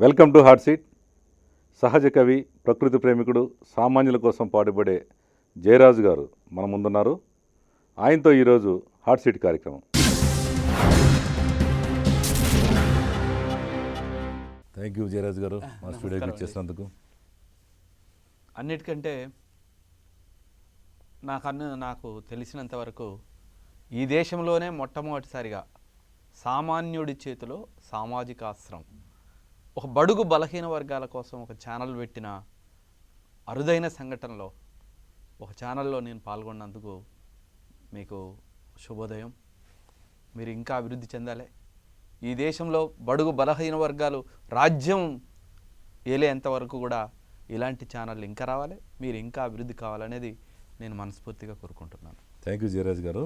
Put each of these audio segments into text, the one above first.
Welcome to hot seat. సహజ కవి, ప్రకృతి ప్రేమికుడు, సామాన్యుల కోసం పాటుపడే జయరాజు గారు మన ముందున్నారు. ఆయనతో ఈరోజు హాట్ సీట్ కార్యక్రమం. థ్యాంక్ యూ జయరాజు గారు మా స్టూడియోకి ఇచ్చేసినందుకు. అన్నిటికంటే నాకు తెలిసినంత వరకు ఈ దేశంలోనే మొట్టమొదటిసారిగా సామాన్యుడి చేతిలో సామాజిక ఆశ్రమం, ఒక బడుగు బలహీన వర్గాల కోసం ఒక ఛానల్ పెట్టిన అరుదైన సంఘటనలో ఒక ఛానల్లో నేను పాల్గొన్నందుకు మీకు శుభోదయం. మీరు ఇంకా అభివృద్ధి చెందాలి. ఈ దేశంలో బడుగు బలహీన వర్గాలు రాజ్యం ఏలేంతవరకు కూడా ఇలాంటి ఛానళ్ళు ఇంకా రావాలి, మీరు ఇంకా అభివృద్ధి కావాలనేది నేను మనస్ఫూర్తిగా కోరుకుంటున్నాను. థ్యాంక్ యూ జయరాజు గారు.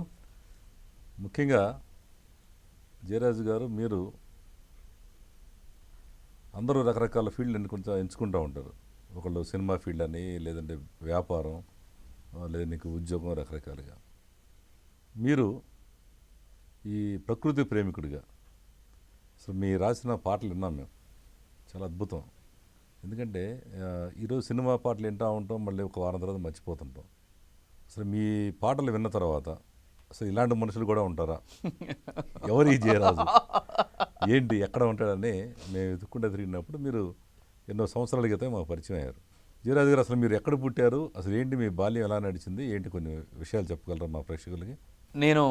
ముఖ్యంగా జయరాజు గారు, మీరు అందరూ రకరకాల ఫీల్డ్ కొంచెం ఎంచుకుంటూ ఉంటారు. ఒకళ్ళు సినిమా ఫీల్డ్ అని, లేదంటే వ్యాపారం, లేదా నీకు ఉద్యోగం, రకరకాలుగా. మీరు ఈ ప్రకృతి ప్రేమికుడిగా అసలు మీ రాసిన పాటలు విన్నాం మేము, చాలా అద్భుతం. ఎందుకంటే ఈరోజు సినిమా పాటలు వింటూ ఉంటాం, మళ్ళీ ఒక వారం తర్వాత మర్చిపోతుంటాం. అసలు మీ పాటలు విన్న తర్వాత అసలు ఇలాంటి మనుషులు కూడా ఉంటారా, ఎవరు ఈ జయరాజు, ఏంటి, ఎక్కడ ఉంటాడని మేము ఎదుక్కుంటే తిరిగినప్పుడు మీరు ఎన్నో సంవత్సరాల క్రితం మాకు పరిచయం అయ్యారు. జయరాజు గారు, అసలు మీరు ఎక్కడ పుట్టారు, అసలు ఏంటి మీ బాల్యం ఎలా నడిచింది, ఏంటి కొన్ని విషయాలు చెప్పగలరా మా ప్రేక్షకులకి? నేను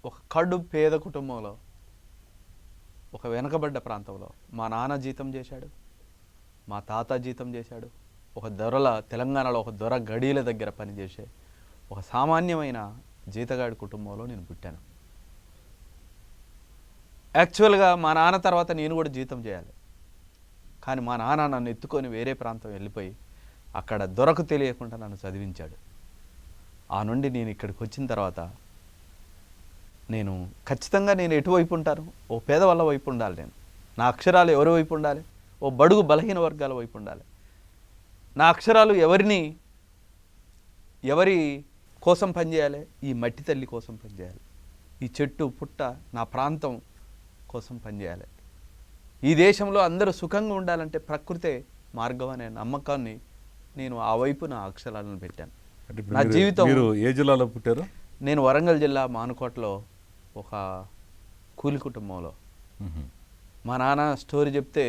ఒక కడు పేద కుటుంబంలో, ఒక వెనకబడ్డ ప్రాంతంలో మా నాన్న జీతం చేశాడు, మా తాత జీతం చేశాడు, ఒక తెలంగాణలో ఒక దొర గడీల దగ్గర పనిచేసే ఒక సామాన్యమైన జీతగాడి కుటుంబంలో నేను పుట్టాను. యాక్చువల్గా మా నాన్న తర్వాత నేను కూడా జీతం చేయాలి, కానీ మా నాన్న నన్ను ఎత్తుకొని వేరే ప్రాంతం వెళ్ళిపోయి అక్కడ దొరకు తెలియకుండా నన్ను చదివించాడు. ఆ నుండి నేను ఇక్కడికి వచ్చిన తర్వాత నేను ఖచ్చితంగా నేను ఎటువైపు ఉంటాను, ఓ పేదవాళ్ళ వైపు ఉండాలి. నేను నా అక్షరాలు ఎవరి వైపు ఉండాలి, ఓ బడుగు బలహీన వర్గాల వైపు ఉండాలి. నా అక్షరాలు ఎవరి కోసం పనిచేయాలి, ఈ మట్టి తల్లి కోసం పనిచేయాలి, ఈ చెట్టు పుట్ట నా ప్రాంతం కోసం పనిచేయాలి. ఈ దేశంలో అందరూ సుఖంగా ఉండాలంటే ప్రకృతే మార్గం అనే నమ్మకాన్ని నేను ఆ వైపు నా అక్షరాలను పెట్టాను. నా జీవితం. మీరు ఏ జిల్లాలో పుట్టారు? నేను వరంగల్ జిల్లా మానుకోటలో ఒక కూలి కుటుంబంలో. మా నాన్న స్టోరీ చెప్తే,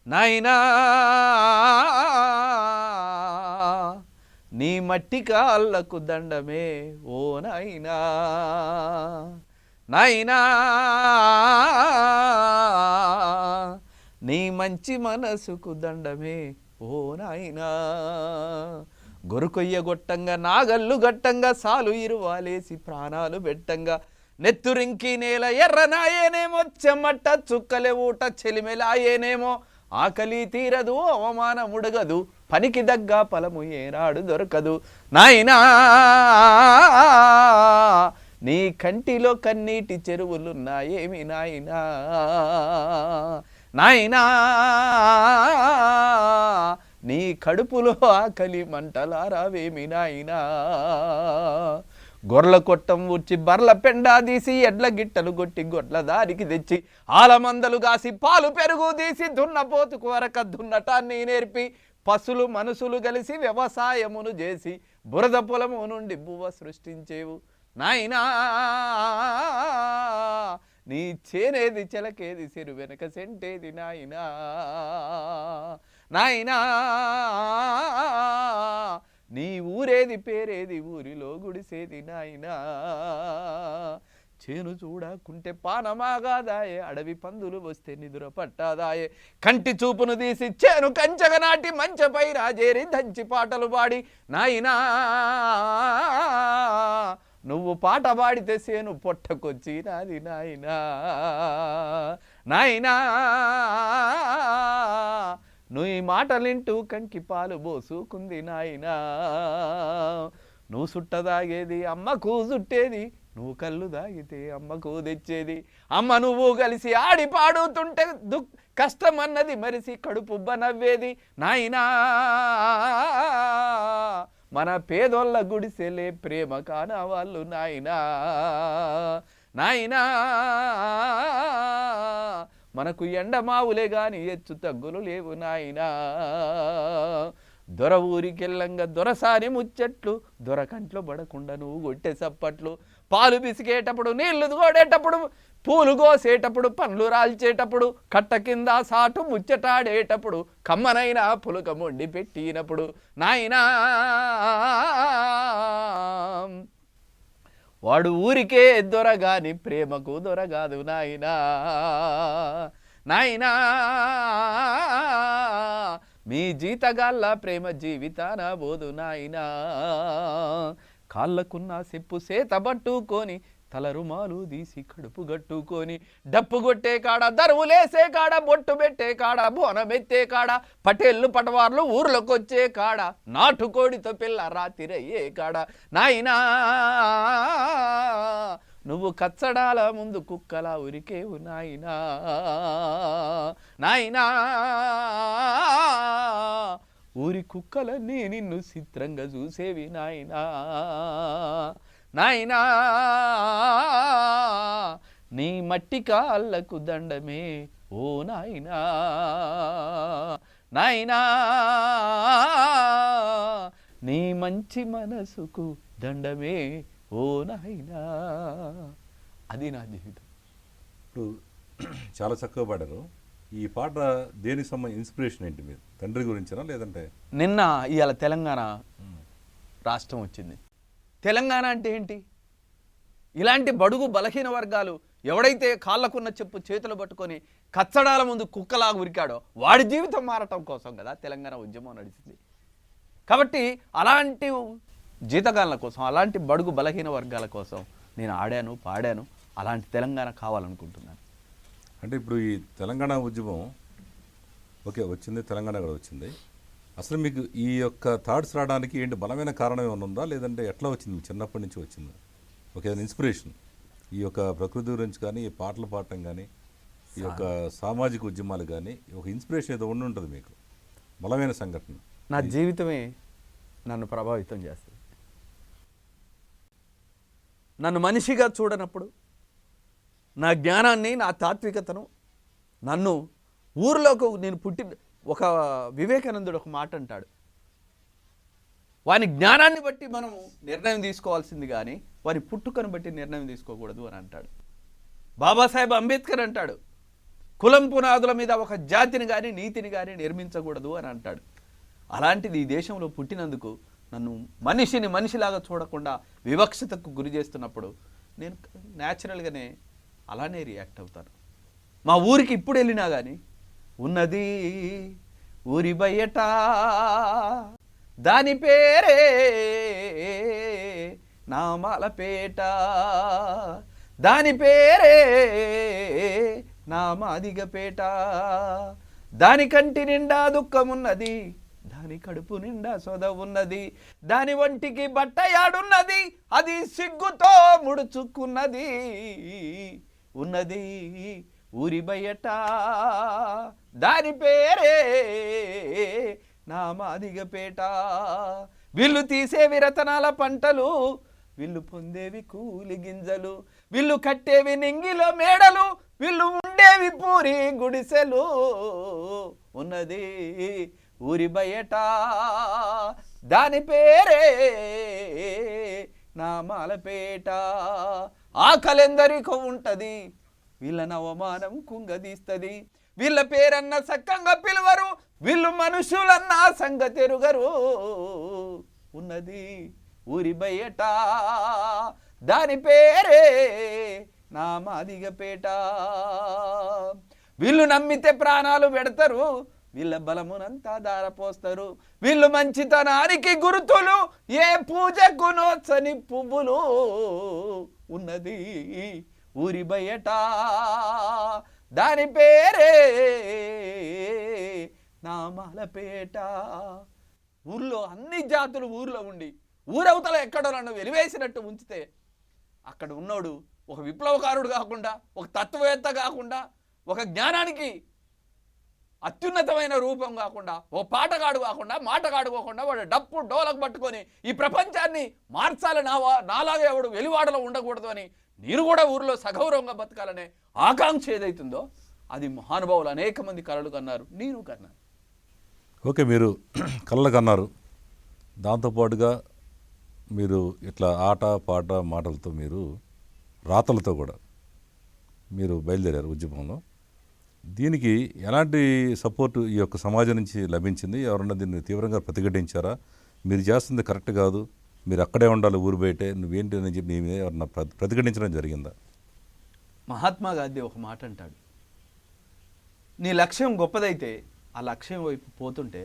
నాయనా నీ మట్టి కాళ్ళకు దండమే ఓ నాయనా, నాయనా నీ మంచి మనసుకు దండమే ఓ నాయనా, గొరుకొయ్య గొట్టంగా నాగల్లు గట్టంగా సాలు ఇరువాలేసి ప్రాణాలు పెట్టంగా, నెత్తురింకి నేల ఎర్రనాయేనేమో, చెమట చుక్కలే ఊట చెలిమెలాయేనేమో, ఆకలి తీరదు అవమానముడగదు, పనికి దగ్గ ఫలము ఏనాడు దొరకదు, నాయనా నీ కంటిలో కన్నీటి చెరువులున్నాయేమి నాయనా, నాయనా నీ కడుపులో ఆకలి మంటలారావేమి నాయనా, గొర్రెల కొట్టం ఊడ్చి బర్ల పెండా తీసి ఎడ్ల గిట్టలు కొట్టి గొడ్ల దారికి తెచ్చి ఆలమందలు కాసి పాలు పెరుగు తీసి దున్నపోతుకు వరక దున్నటాన్ని నేర్పి పశులు మనసులు కలిసి వ్యవసాయమును చేసి బురద పొలము నుండి బువ్వ సృష్టించేవు, నాయనా నీ చేనేది చెలకేది సిరు వెనక సెంటేది నాయనా, నాయనా నీ ఊరేది పేరేది ఊరిలో గుడిసేది నాయనా, చేను చూడకుంటే పానమాగాదాయే, అడవి పందులు వస్తే నిదుర పట్టాదాయే, కంటి చూపును తీసి చేను కంచగ నాటి మంచపై రాజేరి దంచి పాటలు పాడి, నాయనా నువ్వు పాట పాడితే సేను పొట్టకొచ్చి నాది నాయనా, నాయనా నువ్వు ఈ మాటలింటూ కంకి పాలు పోసుకుంది నాయనా, నువ్వు సుట్ట దాగేది అమ్మకు చుట్టేది, నువ్వు కళ్ళు దాగితే అమ్మకు తెచ్చేది, అమ్మ నువ్వు కలిసి ఆడి పాడుతుంటే కష్టం అన్నది మరిసి కడుపుబ్బ నవ్వేది, నాయనా మన పేదోళ్ళ గుడిసెలే ప్రేమ కానా వాళ్ళు నాయనా, నాయనా మనకు ఎండమావులే గాని ఎచ్చు తగ్గులు లేవు నాయనా. దొర ఊరికెళ్ళంగా దొరసాని ముచ్చట్లు, దొరకంట్లో పడకుండా నువ్వు కొట్టే సప్పట్లు. పాలు పిసికేటప్పుడు, నీళ్లు తోడేటప్పుడు, పూలు కోసేటప్పుడు, పండ్లు రాల్చేటప్పుడు, కట్ట కింద సాటు ముచ్చటాడేటప్పుడు, కమ్మనైనా పులుక మొండి పెట్టినప్పుడు నాయనా. వాడు ఊరికే దొరగాని ప్రేమకు దొరగాదు నాయనా. నాయనా మీ జీతగాళ్ళ ప్రేమ జీవితాన బోదు నాయనా. కాళ్ళకున్న సెప్పు సేత పట్టుకొని, తల రుమాలు తీసి కడుపు గట్టుకొని, డప్పు కొట్టే కాడ, దరువులేసే కాడ, బొట్టు పెట్టే కాడ, బోనమెత్తే కాడ, పటేళ్ళు పటవార్లు ఊర్లోకొచ్చే కాడ, నాటుకోడితో పిల్ల రాతిరయ్యే కాడ నాయనా. నువ్వు కచ్చడాల ముందు కుక్కలా ఉరికేవు నాయనా. నాయనా ఊరి కుక్కలన్నీ నిన్ను చిత్రంగా చూసేవి నాయనా. నాయనా నీ మట్టి కాళ్ళకు దండమే ఓ నాయనా. నాయనా నీ మంచి మనసుకు దండమే ఓ నాయనా. అది నా జీవితం. ఇప్పుడు చాలా చక్కగా పాడారు. ఈ పాట దేనికి సంబంధించి ఇన్స్పిరేషన్ ఏంటి? మీరు తండ్రి గురించినా లేదంటే? నిన్న ఇవాళ తెలంగాణ రాష్ట్రం వచ్చింది. తెలంగాణ అంటే ఏంటి? ఇలాంటి బడుగు బలహీన వర్గాలు ఎవడైతే కాళ్ళకున్న చెప్పు చేతులు పట్టుకొని కచ్చడాల ముందు కుక్కలాగా ఉరికాడో వాడి జీవితం మారటం కోసం కదా తెలంగాణ ఉద్యమం నడిచింది. కాబట్టి అలాంటి జీతగాళ్ళ కోసం, అలాంటి బడుగు బలహీన వర్గాల కోసం నేను ఆడాను, పాడాను. అలాంటి తెలంగాణ కావాలనుకుంటున్నాను. అంటే ఇప్పుడు ఈ తెలంగాణ ఉద్యమం ఓకే వచ్చింది, తెలంగాణ కూడా వచ్చింది. అసలు మీకు ఈ యొక్క థాట్స్ రావడానికి ఏంటి బలమైన కారణం ఏమైనా ఉందా, లేదంటే ఎట్లా వచ్చింది? చిన్నప్పటి నుంచి వచ్చిందా? ఓకే ఇన్స్పిరేషన్ ఈ యొక్క ప్రకృతి గురించి కానీ, ఈ పాటలు పాడటం కానీ, ఈ యొక్క సామాజిక ఉద్యమాలు కానీ, ఒక ఇన్స్పిరేషన్ ఏదో ఉండి ఉంటుంది మీకు, బలమైన సంఘటన. నా జీవితమే నన్ను ప్రభావితం చేస్తుంది. నన్ను మనిషిగా చూడనప్పుడు, నా జ్ఞానాన్ని, నా తాత్వికతను, నన్ను ఊరిలోకి నేను ఒక వివేకానందుడు ఒక మాట అంటాడు, వాని జ్ఞానాన్ని బట్టి మనము నిర్ణయం తీసుకోవాల్సింది కానీ వారి పుట్టుకను బట్టి నిర్ణయం తీసుకోకూడదు అని అంటాడు. బాబాసాహెబ్ అంబేద్కర్ అంటాడు, కులం పునాదుల మీద ఒక జాతిని కానీ నీతిని కానీ నిర్మించకూడదు అని అంటాడు. అలాంటిది ఈ దేశంలో పుట్టినందుకు నన్ను మనిషిని మనిషిలాగా చూడకుండా వివక్షతకు గురి చేస్తున్నప్పుడు నేను న్యాచురల్గానే అలానే రియాక్ట్ అవుతాను. మా ఊరికి ఇప్పుడు వెళ్ళినా కానీ ఉన్నది ఊరి బయట దాని పేరే నామాలపేట, దాని పేరే నా మాదిగపేట, దాని కంటి నిండా దుఃఖమున్నది, దాని కడుపు నిండా సొద ఉన్నది, దాని వంటికి బట్ట యాడున్నది, అది సిగ్గుతో ముడుచుకున్నది, ఉన్నది ఊరి బయట దాని పేరే నా మాదిగపేట. వీళ్ళు తీసేవి రతనాల పంటలు, వీళ్ళు పొందేవి కూలి గింజలు, వీళ్ళు కట్టేవి నింగిలో మేడలు, వీళ్ళు ఉండేవి పూరి గుడిసెలు, ఉన్నది ఊరి బయట దాని పేరే నామాలపేట. ఆకలెందరికో ఉంటది, వీళ్ళని అవమానం కుంగదీస్తుంది, వీళ్ళ పేరన్న సక్కంగా పిలువరు, వీళ్ళు మనుషులన్న సంగతి ఎరుగరు, ఉన్నది ఊరి బయట దాని పేరే నా మాదిగపేట. వీళ్ళు నమ్మితే ప్రాణాలు పెడతారు, వీళ్ళ బలమునంతా దారపోస్తారు, వీళ్ళు మంచితనానికి గుర్తులు, ఏ పూజకు నోచని పువ్వులు, ఉన్నది ఊరి బయట దాని పేరే నామాలపేట. ఊర్లో అన్ని జాతులు ఊర్లో ఉండి ఊరవతల ఎక్కడో నన్ను వెలివేసినట్టు ఉంచితే అక్కడ ఉన్నోడు ఒక విప్లవకారుడు కాకుండా, ఒక తత్వవేత్త కాకుండా, ఒక జ్ఞానానికి అత్యున్నతమైన రూపం కాకుండా, ఓ పాటగాడు కాకుండా, మాటగాడు కాకుండా వాడు డప్పు డోలకు పట్టుకొని ఈ ప్రపంచాన్ని మార్చాలి, నాలాగా ఎవడు వెలివాడలో ఉండకూడదు అని నేను కూడా ఊరిలో సగౌరవంగా బతకాలనే ఆకాంక్ష ఏదైతుందో అది మహానుభావులు అనేక మంది కలలు కన్నారు, నేను కన్నాను. ఓకే, మీరు కళ్ళకు అన్నారు. దాంతోపాటుగా మీరు ఇట్లా ఆట పాట మాటలతో మీరు రాతలతో కూడా మీరు బయలుదేరారు ఉద్యమంలో. దీనికి ఎలాంటి సపోర్టు ఈ యొక్క సమాజం నుంచి లభించింది? ఎవరన్నా దీన్ని తీవ్రంగా ప్రతిఘటించారా? మీరు చేస్తుంది కరెక్ట్ కాదు, మీరు అక్కడే ఉండాలి, ఊరు బయటే, నువ్వేంటి అని చెప్పి నీ మీద ఎవరన్నా ప్రతిఘటించడం జరిగిందా? మహాత్మా గాంధీ ఒక మాట అంటాడు, నీ లక్ష్యం గొప్పదైతే ఆ లక్ష్యం వైపు పోతుంటే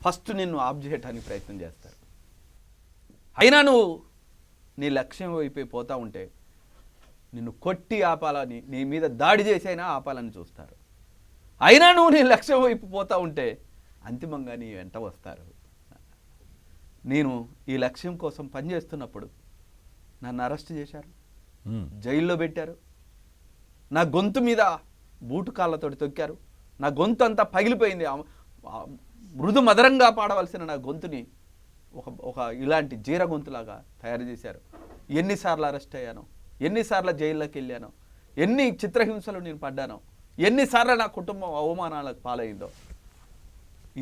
ఫస్ట్ నిన్ను ఆఫ్ చేయడానికి ప్రయత్నం చేస్తారు. అయినా నువ్వు నీ లక్ష్యం వైపే పోతా ఉంటే నిన్ను కొట్టి ఆపాలని, నీ మీద దాడి చేసైనా ఆపాలని చూస్తారు. అయినా నువ్వు నీ లక్ష్యం వైపు పోతా ఉంటే అంతిమంగా నీ వెంట వస్తారు. నేను ఈ లక్ష్యం కోసం పనిచేస్తున్నప్పుడు నన్ను అరెస్ట్ చేశారు, జైల్లో పెట్టారు, నా గొంతు మీద బూటు కాళ్ళతోటి తొక్కారు, నా గొంతు అంతా పగిలిపోయింది. మృదు మధురంగా పాడవలసిన నా గొంతుని ఒక ఇలాంటి జీర గొంతులాగా తయారు చేశారు. ఎన్నిసార్లు అరెస్ట్ అయ్యాను, ఎన్నిసార్లు జైల్లోకి వెళ్ళాను, ఎన్ని చిత్రహింసలు నేను పడ్డానో, ఎన్నిసార్లు నా కుటుంబం అవమానాలకు పాలైందో,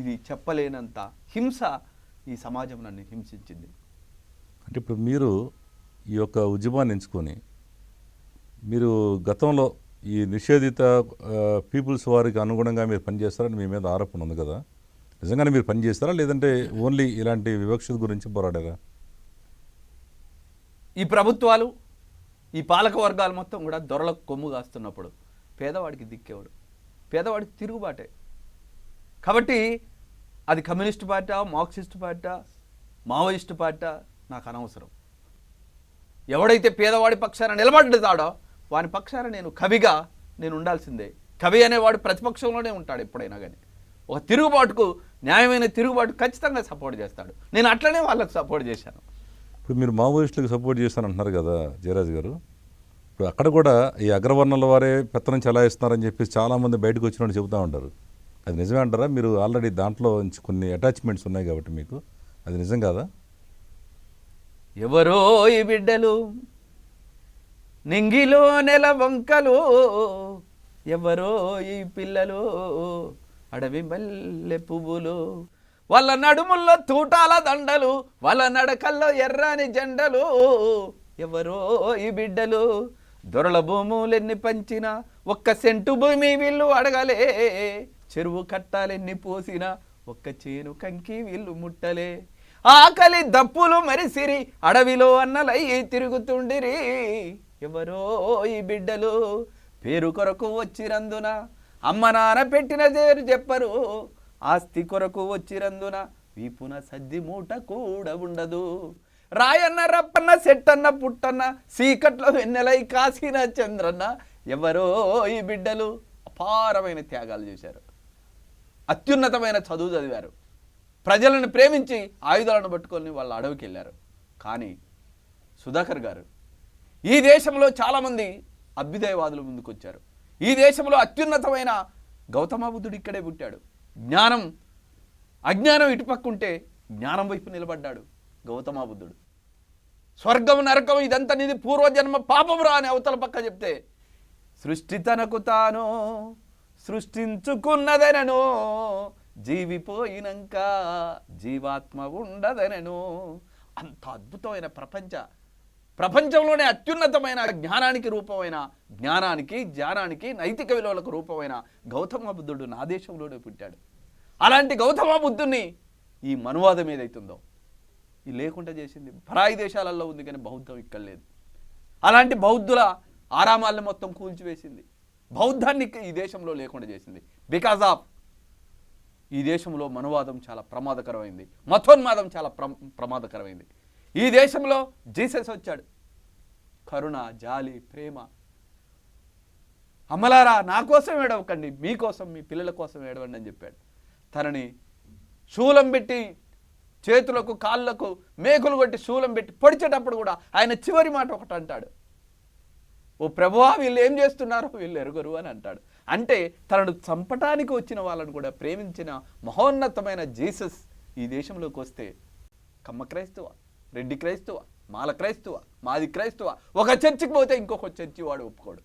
ఇది చెప్పలేనంత హింస ఈ సమాజం నన్ను హింసించింది. అంటే ఇప్పుడు మీరు ఈ యొక్క ఉద్యమాన్ని ఎంచుకొని మీరు గతంలో ఈ నిషేధిత పీపుల్స్ వారికి అనుగుణంగా మీరు పనిచేస్తారని మీ మీద ఆరోపణ ఉంది కదా, నిజంగానే మీరు పనిచేస్తారా లేదంటే ఓన్లీ ఇలాంటి వివక్షత గురించి పోరాడారా? ఈ ప్రభుత్వాలు, ఈ పాలక వర్గాలు మొత్తం కూడా దొరలకు కొమ్ము కాస్తున్నప్పుడు పేదవాడికి దిక్కేవాడు, పేదవాడికి తిరుగుబాటే. కాబట్టి అది communist party, Marxist party, Maoist party నాకు అనవసరం. ఎవడైతే పేదవాడి పక్షాన నిలబడ్డాడో వాని పక్షాన నేను కవిగా నేను ఉండాల్సిందే. కవి అనేవాడు ప్రతిపక్షంలోనే ఉంటాడు ఎప్పుడైనా కానీ. ఒక తిరుగుబాటుకు, న్యాయమైన తిరుగుబాటు ఖచ్చితంగా సపోర్ట్ చేస్తాడు. నేను అట్లనే వాళ్ళకు సపోర్ట్ చేశాను. ఇప్పుడు మీరు మావోయిస్టులకు సపోర్ట్ చేస్తానంటున్నారు కదా జయరాజ్ గారు, ఇప్పుడు అక్కడ కూడా ఈ అగ్రవర్ణాల వారే పెత్తనం చెలాయిస్తున్నారని చెప్పేసి చాలామంది బయటకు వచ్చినట్టు చెబుతూ ఉంటారు. అది నిజమే అంటారా? మీరు ఆల్రెడీ దాంట్లో కొన్ని అటాచ్మెంట్స్ ఉన్నాయి కాబట్టి మీకు అది నిజం కాదా? ఎవరో ఈ బిడ్డలు నింగిలో నెల వంకలు, ఎవరో ఈ పిల్లలు అడవి మల్లె పువ్వులు, వాళ్ళ నడుముల్లో తూటాల దండలు, వాళ్ళ నడకల్లో ఎర్రని జెండలు, ఎవరో ఈ బిడ్డలు దొరల భూములెన్ని పంచినా ఒక్క సెంటు భూమి వీళ్ళు అడగలే, చెరువు కట్టాలెన్ని పోసినా ఒక్క చేను కంకి వీళ్ళు ముట్టలే, ఆకలి దప్పులు మరిసిరి అడవిలో అన్నలై తిరుగుతుండిరి, ఎవరో ఈ బిడ్డలు పేరు కొరకు వచ్చిరందున అమ్మ నాన్న పెట్టిన పేరు చెప్పరు, ఆస్తి కొరకు వచ్చిరందున వీపున సద్ది మూట కూడా ఉండదు, రాయన్న రప్పన్న సెట్టన్న పుట్టన్న సీకట్లో వెన్నెలై కాసిన చంద్రన్న, ఎవరో ఈ బిడ్డలు అపారమైన త్యాగాలు చేశారు, అత్యున్నతమైన చదువు చదివారు, ప్రజలను ప్రేమించి ఆయుధాలను పట్టుకొని వాళ్ళు అడవికి వెళ్ళారు. కానీ సుధాకర్ గారు, ఈ దేశంలో చాలామంది అభ్యుదయవాదులు ముందుకు వచ్చారు. ఈ దేశంలో అత్యున్నతమైన గౌతమ బుద్ధుడు ఇక్కడే పుట్టాడు. జ్ఞానం అజ్ఞానం ఇటుపక్కుంటే జ్ఞానం వైపు నిలబడ్డాడు గౌతమ బుద్ధుడు. స్వర్గం నరకం ఇదంతా నీది పూర్వజన్మ పాపమురా అని అవతల పక్క చెప్తే, సృష్టి తనకు తాను సృష్టించుకున్నదనను, జీవిపోయినాక జీవాత్మ ఉండదనను. అంత అద్భుతమైన ప్రపంచంలోనే అత్యున్నతమైన జ్ఞానానికి రూపమైన, జ్ఞానానికి జ్ఞానానికి నైతిక విలువలకు రూపమైన గౌతమ బుద్ధుడు నా దేశంలోనే పుట్టాడు. అలాంటి గౌతమ బుద్ధుడిని ఈ మనువాదం ఏదైతుందో ఈ లేకుండా చేసింది పరాయి దేశాలలో ఉంది, కానీ బౌద్ధం ఇక్కడ లేదు. అలాంటి బౌద్ధుల ఆరామాలను మొత్తం కూల్చివేసింది, బౌద్ధాన్ని ఈ దేశంలో లేకుండా చేసింది. బికాజ్ ఆఫ్ ఈ దేశంలో మనువాదం చాలా ప్రమాదకరమైంది, మతోన్మాదం చాలా ప్రమాదకరమైంది. ఈ దేశంలో జీసస్ వచ్చాడు, కరుణ, జాలి, ప్రేమ. అమ్మలారా నా కోసం ఏడవకండి, మీకోసం మీ పిల్లల కోసం ఏడవండి అని చెప్పాడు. తనని శూలం పెట్టి చేతులకు కాళ్ళకు మేకులు కొట్టి శూలం పెట్టి పొడిచేటప్పుడు కూడా ఆయన చివరి మాట ఒకటి అంటాడు, ఓ ప్రభువా వీళ్ళు ఏం చేస్తున్నారో వీళ్ళు ఎరుగరు అని అంటాడు. అంటే తనను చంపటానికి వచ్చిన వాళ్ళను కూడా ప్రేమించిన మహోన్నతమైన జీసస్ ఈ దేశంలోకి వస్తే కమ్మ క్రైస్తవ, రెడ్డి క్రైస్తవ, మాల క్రైస్తవ, మాది క్రైస్తవ, ఒక చర్చికి పోతే ఇంకొక చర్చి వాడు ఒప్పుకోడు.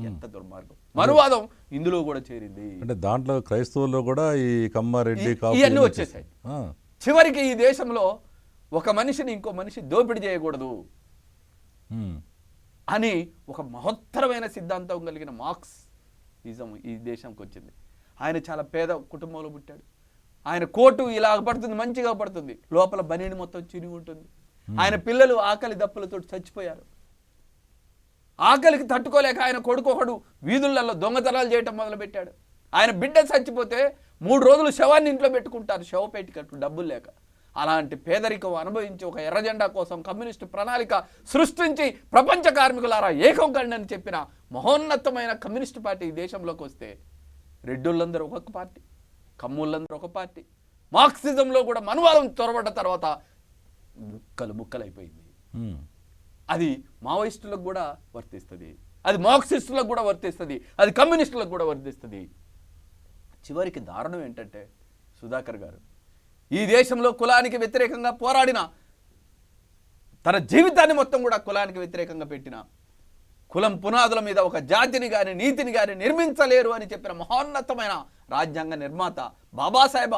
ఎంత దుర్మార్గం. మనువాదం ఇందులో కూడా చేరింది. అంటే దాంట్లో క్రైస్తవుల్లో కూడా ఈ కమ్మారెడ్డి ఇవన్నీ వచ్చేసాయి. చివరికి ఈ దేశంలో ఒక మనిషిని ఇంకో మనిషి దోపిడీ చేయకూడదు అని ఒక మహత్తరమైన సిద్ధాంతం కలిగిన మార్క్సిజం ఈ దేశంకి వచ్చింది. ఆయన చాలా పేద కుటుంబంలో పుట్టాడు. ఆయన కోటు ఇలా పడుతుంది, మంచిగా పడుతుంది, లోపల బనీని మొత్తం చిరిగి ఉంటుంది. ఆయన పిల్లలు ఆకలి దప్పులతో చచ్చిపోయారు. ఆకలికి తట్టుకోలేక ఆయన కొడుకు ఒకడు వీధులలో దొంగతనాలు చేయటం మొదలుపెట్టాడు. ఆయన బిడ్డ చచ్చిపోతే 3 రోజులు శవాన్ని ఇంట్లో పెట్టుకుంటారు, శవపేటికట్టు డబ్బులు లేక. అలాంటి పేదరికం అనుభవించి ఒక ఎర్రజెండా కోసం కమ్యూనిస్టు ప్రణాళిక సృష్టించి ప్రపంచ కార్మికులారా ఏకం కండి అని చెప్పిన మహోన్నతమైన కమ్యూనిస్టు పార్టీ ఈ దేశంలోకి వస్తే రెడ్డులందరూ ఒక పార్టీ, కమ్ముళ్ళందరూ ఒక పార్టీ. మార్క్సిజంలో కూడా మనువాదం చొరబడ్డ తర్వాత ముక్కలైపోయింది. అది మావోయిస్టులకు కూడా వర్తిస్తుంది, అది మార్క్సిస్టులకు కూడా వర్తిస్తుంది, అది కమ్యూనిస్టులకు కూడా వర్తిస్తుంది. చివరికి దారుణం ఏంటంటే సుధాకర్ గారు ఈ దేశంలో కులానికి వ్యతిరేకంగా పోరాడిన, తన జీవితాన్ని మొత్తం కూడా కులానికి వ్యతిరేకంగా పెట్టిన, కులం పునాదుల మీద ఒక జాతిని కానీ నీతిని కానీ నిర్మించలేరు అని చెప్పిన మహోన్నతమైన రాజ్యాంగ నిర్మాత బాబాసాహెబ్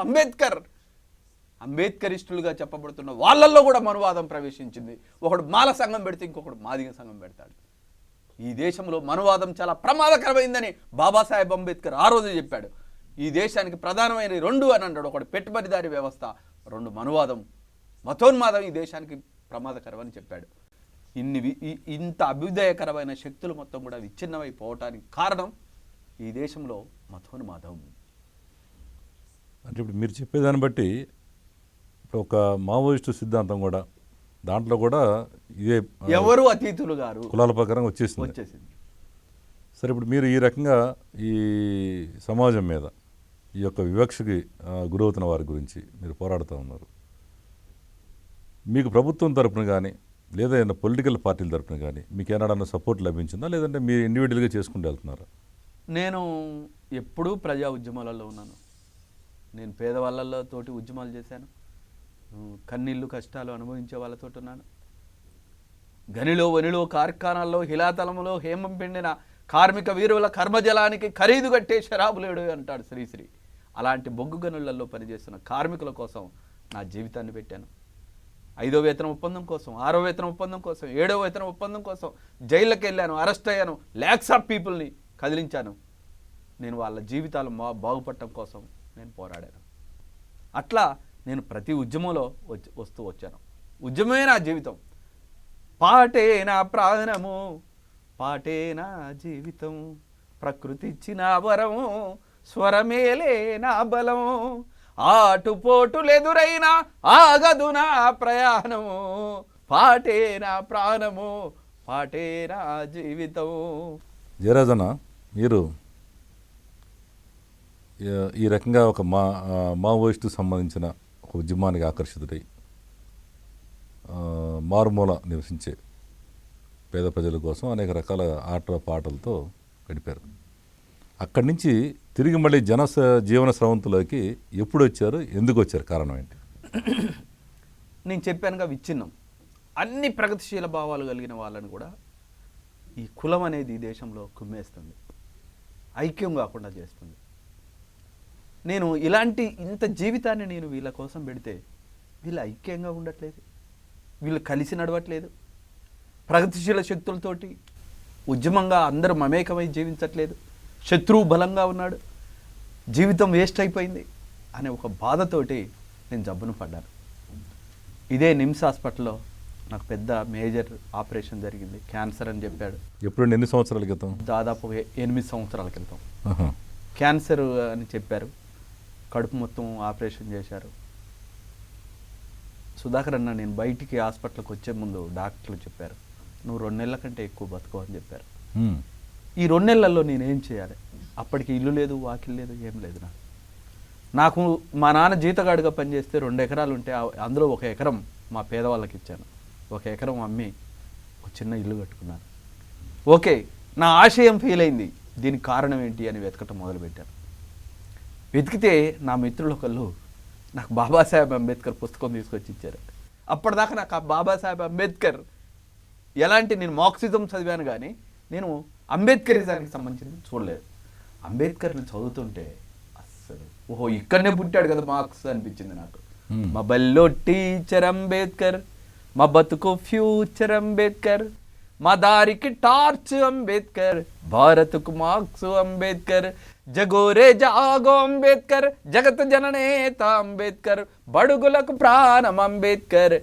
అంబేద్కరిస్టులుగా చెప్పబడుతున్న వాళ్ళల్లో కూడా మనువాదం ప్రవేశించింది. ఒకడు మాల సంఘం పెడితే ఇంకొకడు మాదిగ సంఘం పెడతాడు. ఈ దేశంలో మనువాదం చాలా ప్రమాదకరమైందని బాబాసాహెబ్ అంబేద్కర్ ఆ రోజు చెప్పాడు. ఈ దేశానికి ప్రధానమైన 2 అని అన్నాడు. ఒకటి పెట్టుబడిదారి వ్యవస్థ, 2 మనువాదం, మతోన్మాదం ఈ దేశానికి ప్రమాదకరం అని చెప్పాడు. ఇంత అభ్యుదయకరమైన శక్తులు మొత్తం కూడా విచ్ఛిన్నమైపోవటానికి కారణం ఈ దేశంలో మతోన్మాదం. అంటే ఇప్పుడు మీరు చెప్పేదాన్ని బట్టి ఇప్పుడు ఒక మావోయిస్టు సిద్ధాంతం కూడా దాంట్లో కూడా ఇదే ఎవరు అతీతులు గారు కులాల ప్రకారం వచ్చేసింది. సరే, ఇప్పుడు మీరు ఈ రకంగా ఈ సమాజం మీద ఈ యొక్క వివక్షకి గురవుతున్న వారి గురించి మీరు పోరాడుతూ ఉన్నారు. మీకు ప్రభుత్వం తరపున కానీ లేదా ఏదైనా పొలిటికల్ పార్టీల తరపున కానీ మీకు ఏనాడన్నా సపోర్ట్ లభించిందా, లేదంటే మీరు ఇండివిజువల్గా చేసుకుంటూ వెళ్తున్నారా? నేను ఎప్పుడూ ప్రజా ఉద్యమాలలో ఉన్నాను. నేను పేదవాళ్ళతోటి ఉద్యమాలు చేశాను, కన్నీళ్ళు కష్టాలు అనుభవించే వాళ్ళతో ఉన్నాను. గనిలో వనిలో కార్ఖానాల్లో హిలాతలంలో హేమం పిండిన కార్మిక వీరుల కర్మజలానికి ఖరీదు కట్టే శరాబులేడు అంటాడు శ్రీశ్రీ. అలాంటి బొగ్గు గనులలో పనిచేస్తున్న కార్మికుల కోసం నా జీవితాన్ని పెట్టాను. 5వ వేతన ఒప్పందం కోసం, 6వ వేతన ఒప్పందం కోసం, 7వ వేతన ఒప్పందం కోసం జైళ్ళకి వెళ్ళాను, అరెస్ట్ అయ్యాను, ల్యాక్స్ ఆఫ్ పీపుల్ని కదిలించాను. నేను వాళ్ళ జీవితాలు బాగుపడటం కోసం నేను పోరాడాను. అట్లా నేను ప్రతి ఉద్యమంలో వస్తూ వచ్చాను. ఉద్యమే నా జీవితం. పాటే నా ప్రాణము, పాటే నా జీవితం, ప్రకృతి ఇచ్చిన వరము, స్వరమేలే నా బలం, ఆటుపోటులెదురైనా ఆగదు నా ప్రయాణము, పాటే నా ప్రాణము, పాటే నా జీవితం. జయరాజన్న, మీరు ఈ రకంగా ఒక మావోయిస్టుకు సంబంధించిన ఒక ఉద్యమానికి ఆకర్షితుడై మారుమూల నివసించే పేద ప్రజల కోసం అనేక రకాల ఆట పాటలతో గడిపారు. అక్కడి నుంచి తిరిగి మళ్ళీ జీవన స్రవంతులోకి ఎప్పుడు వచ్చారు, ఎందుకు వచ్చారు, కారణం ఏంటి? నేను చెప్పానుగా, విచ్ఛిన్నం. అన్ని ప్రగతిశీల భావాలు కలిగిన వాళ్ళని కూడా ఈ కులం అనేది ఈ దేశంలో కుమ్మేస్తుంది, ఐక్యం కాకుండా చేస్తుంది. నేను ఇంత జీవితాన్ని నేను వీళ్ళ కోసం పెడితే వీళ్ళు ఐక్యంగా ఉండట్లేదు, వీళ్ళు కలిసి నడవట్లేదు, ప్రగతిశీల శక్తులతోటి ఉద్యమంగా అందరూ మమేకమై జీవించట్లేదు, శత్రువు బలంగా ఉన్నాడు, జీవితం వేస్ట్ అయిపోయింది అనే ఒక బాధతోటి నేను జబ్బును పడ్డాను. ఇదే నిమ్స్ హాస్పిటల్లో నాకు పెద్ద మేజర్ ఆపరేషన్ జరిగింది, క్యాన్సర్ అని చెప్పాడు. ఎప్పుడు, ఎన్ని సంవత్సరాల క్రితం? దాదాపు 8 సంవత్సరాల క్రితం క్యాన్సర్ అని చెప్పారు. కడుపు మొత్తం ఆపరేషన్ చేశారు. సుధాకర్ అన్న, నేను బయటికి హాస్పిటల్కి వచ్చే ముందు డాక్టర్లు చెప్పారు, నువ్వు 2 నెలల కంటే ఎక్కువ బతుకో అని చెప్పారు. ఈ 2 నెలల్లో నేనేం చేయాలి? అప్పటికి ఇల్లు లేదు, వాకిల్ లేదు, ఏం లేదు. నాకు మా నాన్న జీతగాడుగా పనిచేస్తే 2 ఎకరాలు ఉంటే అందులో 1 ఎకరం మా పేదవాళ్ళకి ఇచ్చాను, 1 ఎకరం అమ్మి ఒక చిన్న ఇల్లు కట్టుకున్నాను. ఓకే, నా ఆశయం ఫెయిల్ అయింది, దీనికి కారణం ఏంటి అని వెతకటం మొదలుపెట్టాను. వెతికితే నా మిత్రులు ఒకళ్ళు నాకు బాబాసాహెబ్ అంబేద్కర్ పుస్తకం తీసుకొచ్చి ఇచ్చారు. అప్పటిదాకా నాకు ఆ బాబాసాహెబ్ అంబేద్కర్ నేను మార్క్సిజం చదివాను, కానీ నేను అంబేద్కరిజానికి సంబంధించింది చూడలేదు. అంబేద్కర్ని చదువుతుంటే అస్సలు ఓహో ఇక్కడనే పుట్టాడు కదా మార్క్స్ అనిపించింది నాకు. మా బల్లో టీచర్ అంబేద్కర్, మా బతుకు ఫ్యూచర్ అంబేద్కర్, మా దారికి టార్చ్ అంబేద్కర్, భారత్కు మార్క్స్ అంబేద్కర్, జగోరే జాగో అంబేద్కర్, జగత్ జననేత అంబేద్కర్, బడుగులకు ప్రాణం అంబేద్కర్,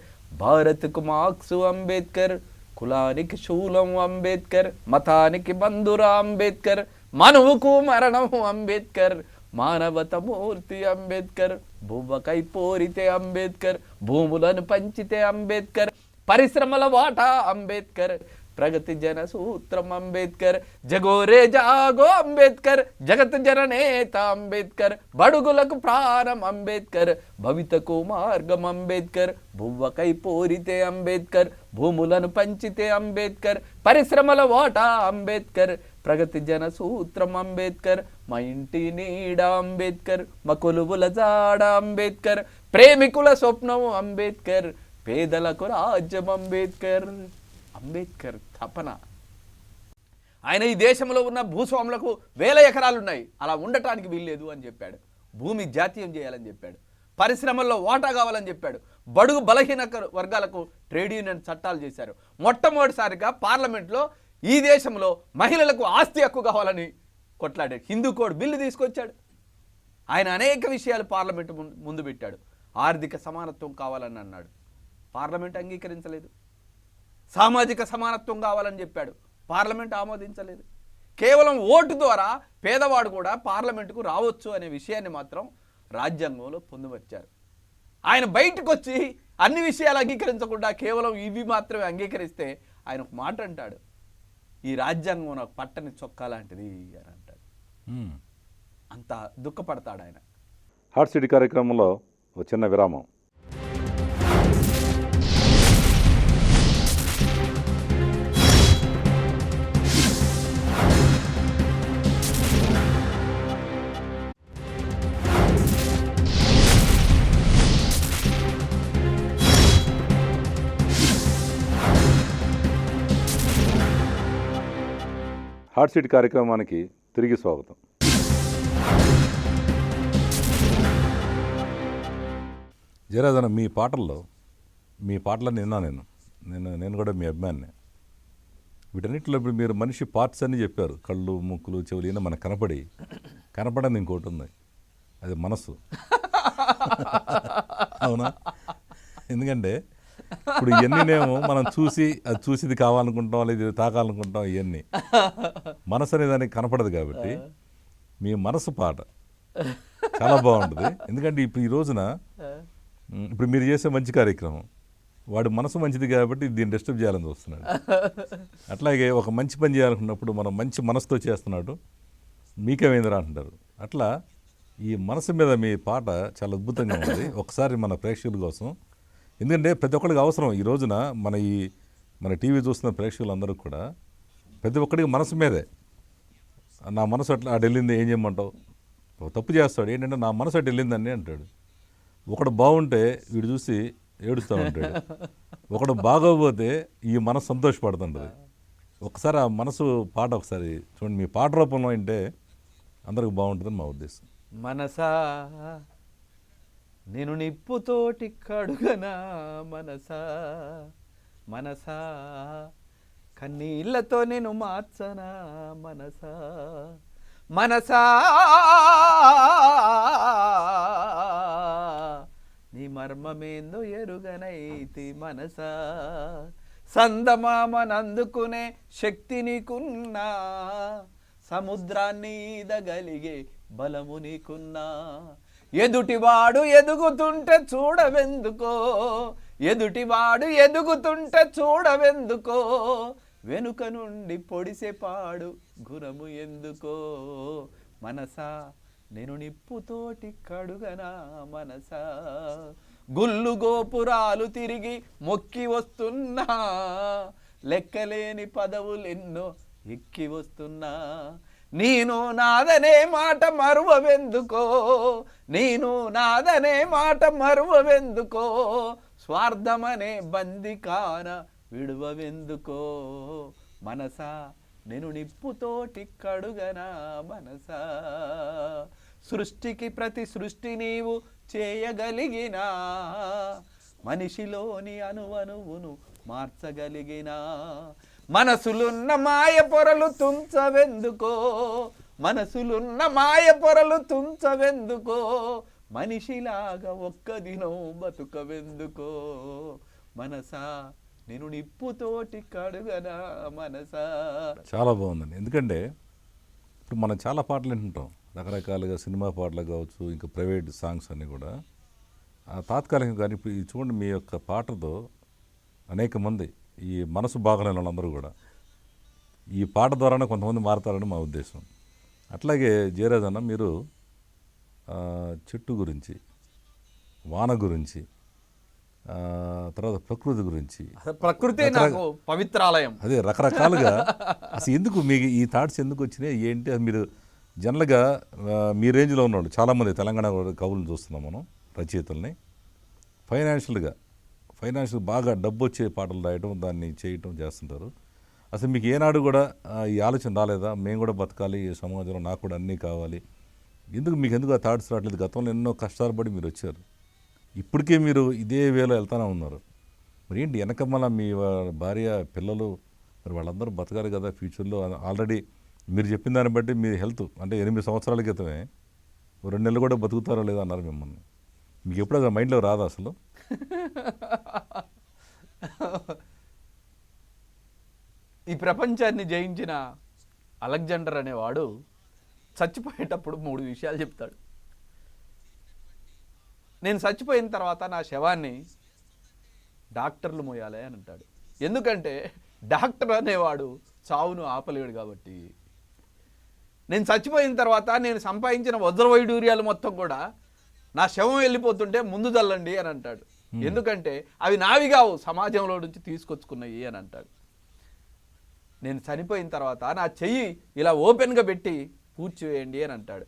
భారత్కు మార్క్స్ అంబేద్కర్, కులానికి శూలం అంబేద్కర్, మతానికి బంధురా అంబేద్కర్, మనువుకు మరణం అంబేద్కర్, మానవత మూర్తి అంబేద్కర్, భూమకై పోరితే అంబేద్కర్, భూములను పంచితే అంబేద్కర్, పరిశ్రమల వాటా అంబేద్కర్, ప్రగతి జన సూత్రం అంబేద్కర్, జగోరే జాగో అంబేద్కర్, జగత్ జననేత అంబేద్కర్, బడుగులకు ప్రాణం అంబేద్కర్, భవితకు మార్గం అంబేద్కర్, భువ్వకై పోరితే అంబేద్కర్, భూములను పంచితే అంబేద్కర్, పరిశ్రమల వాటా అంబేద్కర్, ప్రగతి జన సూత్రం అంబేద్కర్, మా ఇంటి నీడ అంబేద్కర్, మా కొలువుల జాడ అంబేద్కర్, ప్రేమికుల స్వప్నం అంబేద్కర్, పేదలకు రాజ్యం అంబేద్కర్. అంబేద్కర్ తపన. ఆయన ఈ దేశంలో ఉన్న భూస్వాములకు 1000 ఎకరాలు ఉన్నాయి, అలా ఉండటానికి వీల్లేదు అని చెప్పాడు. భూమి జాతీయం చేయాలని చెప్పాడు, పరిశ్రమల్లో వాటా కావాలని చెప్పాడు, బడుగు బలహీన వర్గాలకు ట్రేడ్ యూనియన్ చట్టాలు చేశారు. మొట్టమొదటిసారిగా పార్లమెంట్లో ఈ దేశంలో మహిళలకు ఆస్తి హక్కు కావాలని కొట్లాడాడు. హిందూ కోడ్ బిల్లు తీసుకొచ్చాడు. ఆయన అనేక విషయాలు పార్లమెంటు ముందు పెట్టాడు. ఆర్థిక సమానత్వం కావాలని అన్నాడు, పార్లమెంట్ అంగీకరించలేదు. సామాజిక సమానత్వం కావాలని చెప్పాడు, పార్లమెంట్ ఆమోదించలేదు. కేవలం ఓటు ద్వారా పేదవాడు కూడా పార్లమెంటుకు రావచ్చు అనే విషయాన్ని మాత్రం రాజ్యాంగంలో పొందుపరిచారు. ఆయన బయటకు వచ్చి అన్ని విషయాలు అంగీకరించకుండా కేవలం ఇవి మాత్రమే అంగీకరిస్తే ఆయన ఒక మాట అంటాడు, ఈ రాజ్యాంగం నాకు పట్టని చొక్కా లాంటిది అని అంటాడు. అంత దుఃఖపడతాడు ఆయన. హాట్ సిటీ కార్యక్రమంలో ఒక చిన్న విరామం. హాట్ సీట్ కార్యక్రమానికి తిరిగి స్వాగతం. జయరాజన్న, మీ పాటలను విన్నా నేను కూడా మీ అభిమానిని. వీటన్నిటిలో ఇప్పుడు మీరు మనిషి పార్ట్స్ అన్నీ చెప్పారు, కళ్ళు ముక్కులు చెవులు ఈయన మనకు కనపడని ఇంకోటి ఉంది, అది మనసు. అవునా? ఎందుకంటే ఇప్పుడు ఇవన్నీనేమో మనం అది చూసిది కావాలనుకుంటాం, లేదా ఇది తాకాలనుకుంటాం. ఇవన్నీ మనసు అనే దానికి కనపడదు కాబట్టి మీ మనసు పాట చాలా బాగుంటుంది. ఎందుకంటే ఇప్పుడు ఈ రోజున ఇప్పుడు మీరు చేసే మంచి కార్యక్రమం, వాడి మనసు మంచిది కాబట్టి దీన్ని డిస్టర్బ్ చేయాలని చూస్తున్నాడు. అట్లాగే ఒక మంచి పని చేయాలనుకున్నప్పుడు మనం మంచి మనసుతో చేస్తున్నాడు, మీకేమైందిరా అంటారు. అట్లా ఈ మనసు మీద మీ పాట చాలా అద్భుతంగా ఉంది. ఒకసారి మన ప్రేక్షకుల కోసం, ఎందుకంటే ప్రతి ఒక్కరికి అవసరం ఈ రోజున మన టీవీ చూస్తున్న ప్రేక్షకులందరూ కూడా ప్రతి ఒక్కరికి మనసు మీదే. నా మనసు అట్లా అటు వెళ్ళింది, ఏం చేయమంటావు? తప్పు చేస్తాడు, ఏంటంటే నా మనసు అటు వెళ్ళిందని అంటాడు. ఒకడు బాగుంటే వీడు చూసి ఏడుస్తూ ఉంటాడు, ఒకడు బాగోపోతే ఈ మనసు సంతోషపడుతుంటుంది. ఒకసారి ఆ మనసు పాట ఒకసారి చూడండి, మీ పాట రూపంలో అంటే అందరికి బాగుంటుందని మా ఉద్దేశం. మనసా నేను నిప్పుతోటి కడుగనా, మనసా మనసా కన్నీళ్లతో నేను మార్చనా, మనసా మనసా నీ మర్మమేందో ఎరుగనైతి, మనసా సందమామనందుకునే శక్తి నీకున్నా, సముద్రాన్ని ఈదగలిగే బలము నీకున్నా, ఎదుటివాడు ఎదుగుతుంటే చూడవెందుకో, ఎదుటివాడు ఎదుగుతుంటే చూడవెందుకో, వెనుక నుండి పొడిసెపాడు గుణము ఎందుకో, మనసా నేను నిప్పుతోటి కడుగనా, మనసా గుళ్ళు గోపురాలు తిరిగి మొక్కి వస్తున్నా, లెక్కలేని పదవులెన్నో ఎక్కి వస్తున్నా, నేను నాదనే మాట మరువవెందుకో, నేను నాదనే మాట మరువవెందుకో, స్వార్థమనే బందికాన విడువవెందుకో, మనసా నేను నిప్పుతోటి కడుగనా మనసా, సృష్టికి ప్రతి సృష్టి నీవు చేయగలిగినా, మనిషిలోని అణువణువును మార్చగలిగినా, మనసులున్న మాయ పొరలు తుంచవెందుకో, మనసులున్న మాయ పొరలు తుంచవెందుకో, మనిషిలాగా ఒక్క దినం బతుకవెందుకో మనసా, నేను నిప్పుతోటి కడుగనా మనసా. చాలా బాగుందండి. ఎందుకంటే ఇప్పుడు మనం చాలా పాటలు వింటుంటాం, రకరకాలుగా సినిమా పాటలు కావచ్చు, ఇంకా ప్రైవేట్ సాంగ్స్ అన్నీ కూడా తాత్కాలికంగా. కానీ ఇప్పుడు ఇది చూడండి, మీ యొక్క పాటతో అనేక మంది ఈ మనసు బాగలేని వాళ్ళందరూ కూడా ఈ పాట ద్వారానే కొంతమంది మారుతారని మా ఉద్దేశం. అట్లాగే జయరాజ్ అన్న, మీరు చెట్టు గురించి, వాన గురించి, తర్వాత ప్రకృతి గురించి, ప్రకృతి నాకు పవిత్రాలయం, అదే రకరకాలుగా అసలు ఎందుకు మీకు ఈ థాట్స్ ఎందుకు వచ్చినాయి ఏంటి? అది మీరు జనరల్గా మీ రేంజ్లో ఉన్నవాళ్ళు చాలామంది తెలంగాణ కవులను చూస్తున్నాం మనం, రచయితల్ని ఫైనాన్షియల్ బాగా డబ్బు వచ్చే పాటలు రాయడం, దాన్ని చేయటం చేస్తుంటారు. అసలు మీకు ఏనాడు కూడా ఈ ఆలోచన రాలేదా, మేము కూడా బతకాలి ఈ సమాజంలో, నాకు కూడా అన్నీ కావాలి, మీకు ఎందుకు ఆ థాట్స్ రావట్లేదు? గతంలో ఎన్నో కష్టాలు పడి మీరు వచ్చారు, ఇప్పటికే మీరు ఇదే వేలో వెళ్తూనే ఉన్నారు. మరి ఏంటి వెనకమ్మల మీ భార్య పిల్లలు మరి వాళ్ళందరూ బతకాలి కదా ఫ్యూచర్లో? ఆల్రెడీ మీరు చెప్పిన దాన్ని బట్టి మీ హెల్త్ అంటే 8 సంవత్సరాల క్రితమే 2 నెలలు కూడా బతుకుతారో లేదో అన్నారు మిమ్మల్ని. మీకు ఎప్పుడు అది మైండ్లో రాదా అసలు? ఈ ప్రపంచాన్ని జయించిన అలెగ్జాండర్ అనేవాడు చచ్చిపోయేటప్పుడు 3 విషయాలు చెప్తాడు. నేను చచ్చిపోయిన తర్వాత నా శవాన్ని డాక్టర్లు మోయాలి అని అంటాడు. ఎందుకంటే డాక్టర్ అనేవాడు చావును ఆపలేడు కాబట్టి. నేను చచ్చిపోయిన తర్వాత నేను సంపాదించిన వజ్రవైడూర్యాలు మొత్తం కూడా నా శవం వెళ్ళిపోతుంటే ముందు చల్లండి అని అంటాడు. ఎందుకంటే అవి నావి కావు, సమాజంలో నుంచి తీసుకొచ్చుకున్నాయి అని అంటాడు. నేను చనిపోయిన తర్వాత నా చెయ్యి ఇలా ఓపెన్గా పెట్టి పూడ్చివేయండి అని అంటాడు.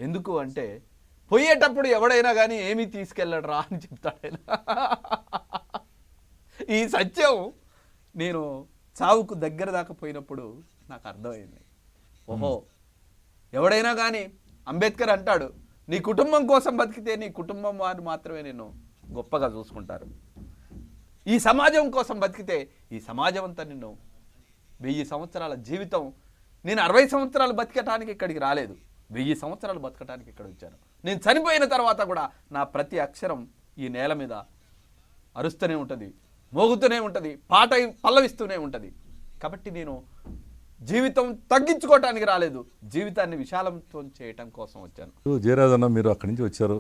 ఎందుకు అంటే పోయేటప్పుడు ఎవడైనా కానీ ఏమీ తీసుకెళ్ళడు రా అని చెప్తాడు ఆయన. ఈ సత్యం నేను చావుకు దగ్గర దాకా పోయినప్పుడు నాకు అర్థమైంది. ఓహో, ఎవడైనా కానీ అంబేద్కర్ అంటాడు, నీ కుటుంబం కోసం బతికితే నీ కుటుంబం వారు మాత్రమే నేను గొప్పగా చూసుకుంటారు. ఈ సమాజం కోసం బతికితే ఈ సమాజం అంతా నిన్ను 1000 సంవత్సరాల జీవితం, నేను 60 సంవత్సరాలు బతికటానికి ఇక్కడికి రాలేదు, 1000 సంవత్సరాలు బతకటానికి ఇక్కడ వచ్చాను. నేను చనిపోయిన తర్వాత కూడా నా ప్రతి అక్షరం ఈ నేల మీద అరుస్తూనే ఉంటుంది, మోగుతూనే ఉంటుంది, పాట పల్లవిస్తూనే ఉంటుంది. కాబట్టి నేను జీవితం తగ్గించుకోవటానికి రాలేదు, జీవితాన్ని విశాలంతం చేయటం కోసం వచ్చాను. జయరాజ్ అన్న, మీరు అక్కడి నుంచి వచ్చారు,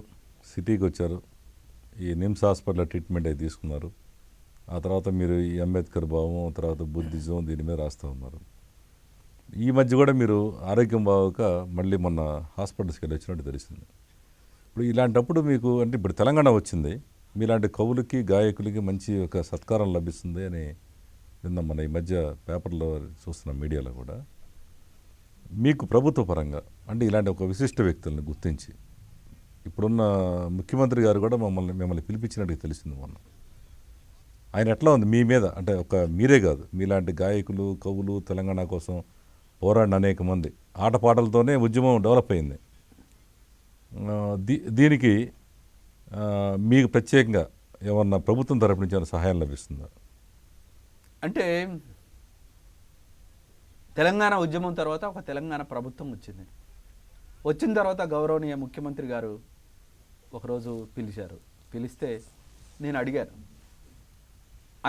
సిటీకి వచ్చారు, ఈ నిమ్స్ హాస్పిటల్లో ట్రీట్మెంట్ అయితే తీసుకున్నారు. ఆ తర్వాత మీరు ఈ అంబేద్కర్ భావం, తర్వాత బుద్ధిజం దీని మీద రాస్తూ ఉన్నారు. ఈ మధ్య కూడా మీరు ఆరోగ్యం బాగోక మళ్ళీ మొన్న హాస్పిటల్స్కి వెళ్ళి వచ్చినట్టు తెలిసింది. ఇప్పుడు ఇలాంటప్పుడు మీకు అంటే ఇప్పుడు తెలంగాణ వచ్చింది, మీలాంటి కవులకి గాయకులకి మంచి ఒక సత్కారం లభిస్తుంది అని విన్నాం మన ఈ మధ్య పేపర్లో చూస్తున్న మీడియాలో కూడా. మీకు ప్రభుత్వ పరంగా అంటే ఇలాంటి ఒక విశిష్ట వ్యక్తులను గుర్తించి ఇప్పుడున్న ముఖ్యమంత్రి గారు కూడా మిమ్మల్ని పిలిపించినట్టు తెలిసింది మొన్న. ఆయన ఎట్లా ఉంది మీ మీద? అంటే ఒక మీరే కాదు, మీలాంటి గాయకులు, కవులు, తెలంగాణ కోసం పోరాడిన అనేక మంది ఆటపాటలతోనే ఉద్యమం డెవలప్ అయింది. దీనికి మీకు ప్రత్యేకంగా ఏమన్నా ప్రభుత్వం తరపు నుంచి ఏమైనా సహాయం లభిస్తుందా? అంటే తెలంగాణ ఉద్యమం తర్వాత ఒక తెలంగాణ ప్రభుత్వం వచ్చింది. వచ్చిన తర్వాత గౌరవనీయ ముఖ్యమంత్రి గారు ఒకరోజు పిలిచారు. పిలిస్తే నేను అడిగాను,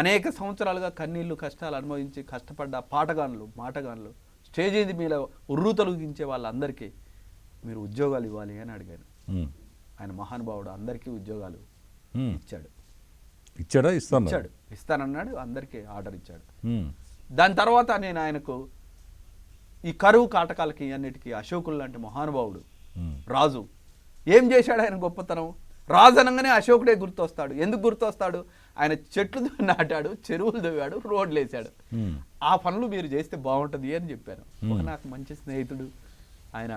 అనేక సంవత్సరాలుగా కన్నీళ్ళు కష్టాలు అనుభవించి కష్టపడ్డ పాటగాన్లు, మాటగాన్లు, స్టేజీ మీద ఉర్రు తొలగించే వాళ్ళందరికీ మీరు ఉద్యోగాలు ఇవ్వాలి అని అడిగాను. ఆయన మహానుభావుడు అందరికీ ఉద్యోగాలు ఇస్తానన్నాడు, అందరికీ ఆర్డర్ ఇచ్చాడు. దాని తర్వాత నేను ఆయనకు ఈ కరువు కాటకాలకి అన్నిటికీ అశోకులు లాంటి మహానుభావుడు రాజు ఏం చేశాడు? ఆయన గొప్పతనం రాజు అనగానే అశోకుడే గుర్తొస్తాడు. ఎందుకు గుర్తొస్తాడు? ఆయన చెట్లు నాటాడు, చెరువులు దువ్వాడు, రోడ్లు వేసాడు. ఆ పనులు మీరు చేస్తే బాగుంటుంది అని చెప్పాను. నాకు మంచి స్నేహితుడు ఆయన,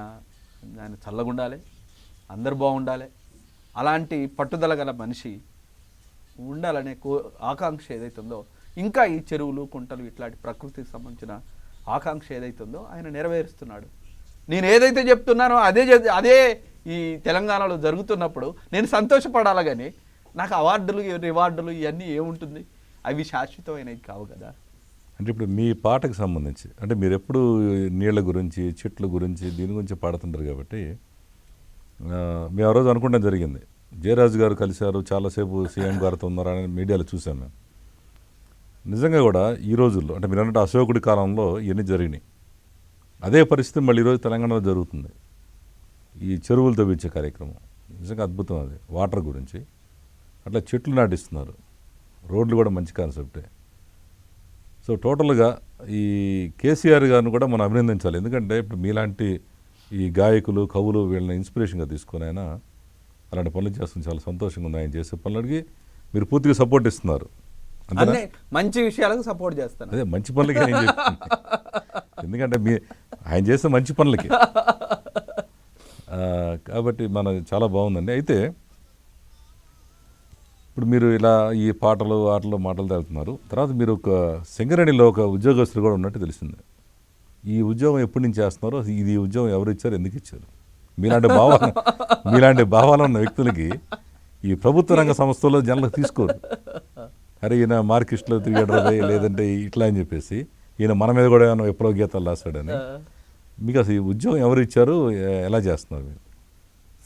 ఆయన చల్లగుండాలి, అందరు బాగుండాలి, అలాంటి పట్టుదల గల మనిషి ఉండాలనే ఆకాంక్ష ఏదైతే ఉందో, ఇంకా ఈ చెరువులు, కుంటలు ఇట్లాంటి ప్రకృతికి సంబంధించిన ఆకాంక్ష ఏదైతుందో ఆయన నెరవేరుస్తున్నాడు. నేను ఏదైతే చెప్తున్నానో అదే ఈ తెలంగాణలో జరుగుతున్నప్పుడు నేను సంతోషపడాలి, కానీ నాకు అవార్డులు రివార్డులు ఇవన్నీ ఏముంటుంది, అవి శాశ్వతమైనవి కావు కదా. అంటే ఇప్పుడు మీ పాటకు సంబంధించి అంటే మీరు ఎప్పుడు నీళ్ళ గురించి చెట్ల గురించి దీని గురించి పాడుతుంటారు కాబట్టి మేము ఆ రోజు అనుకోవడం జరిగింది. జయరాజు గారు కలిశారు, చాలాసేపు సీఎం గారితో ఉన్నారని మీడియాలో చూసాం మేము. నిజంగా కూడా ఈ రోజుల్లో అంటే మీరు అన్నట్టు అశోకుడి కాలంలో ఇవన్నీ జరిగినాయి. అదే పరిస్థితి మళ్ళీ ఈరోజు తెలంగాణలో జరుగుతుంది. ఈ చెరువులు తవ్వించే కార్యక్రమం నిజంగా అద్భుతం. అది వాటర్ గురించి అట్లా చెట్లు నాటిస్తున్నారు, రోడ్లు కూడా మంచి కాన్సెప్టే. సో టోటల్గా ఈ కేసీఆర్ గారిని కూడా మనం అభినందించాలి. ఎందుకంటే ఇప్పుడు మీలాంటి ఈ గాయకులు కవులు వీళ్ళని ఇన్స్పిరేషన్గా తీసుకొని ఆయన అలాంటి పనులు చేస్తుంది. చాలా సంతోషంగా ఉంది ఆయన చేసే పనులకి. మీరు పూర్తిగా సపోర్ట్ ఇస్తున్నారు. అన్నీ మంచి విషయాలకు సపోర్ట్ చేస్తాను. అదే మంచి పనులకి నేను చెప్తాను. ఎందుకంటే ఆయన చేసే మంచి పనులకి కాబట్టి మన చాలా బాగుందండి. అయితే ఇప్పుడు మీరు ఇలా ఈ పాటలు ఆటలు మాటలు వెళ్తున్నారు. తర్వాత మీరు ఒక సింగరేణిలో ఒక ఉద్యోగస్తులు కూడా ఉన్నట్టు తెలిసింది. ఈ ఉద్యోగం ఎప్పటి నుంచి చేస్తున్నారో, ఇది ఉద్యోగం ఎవరు ఇచ్చారు, ఎందుకు ఇచ్చారు? మీలాంటి భావాలు ఉన్న వ్యక్తులకి ఈ ప్రభుత్వ రంగ సంస్థల్లో జనాలకు తీసుకోరు. అరే ఈయన మార్కిస్ట్లో తిరిగాడు లేదంటే ఇట్లా అని చెప్పేసి ఈయన మన మీద కూడా ఏమైనా ఎప్పుడో గీతాలు రాస్తాడని. మీకు అసలు ఈ ఉద్యోగం ఎవరు ఇచ్చారు, ఎలా చేస్తున్నారు మీరు?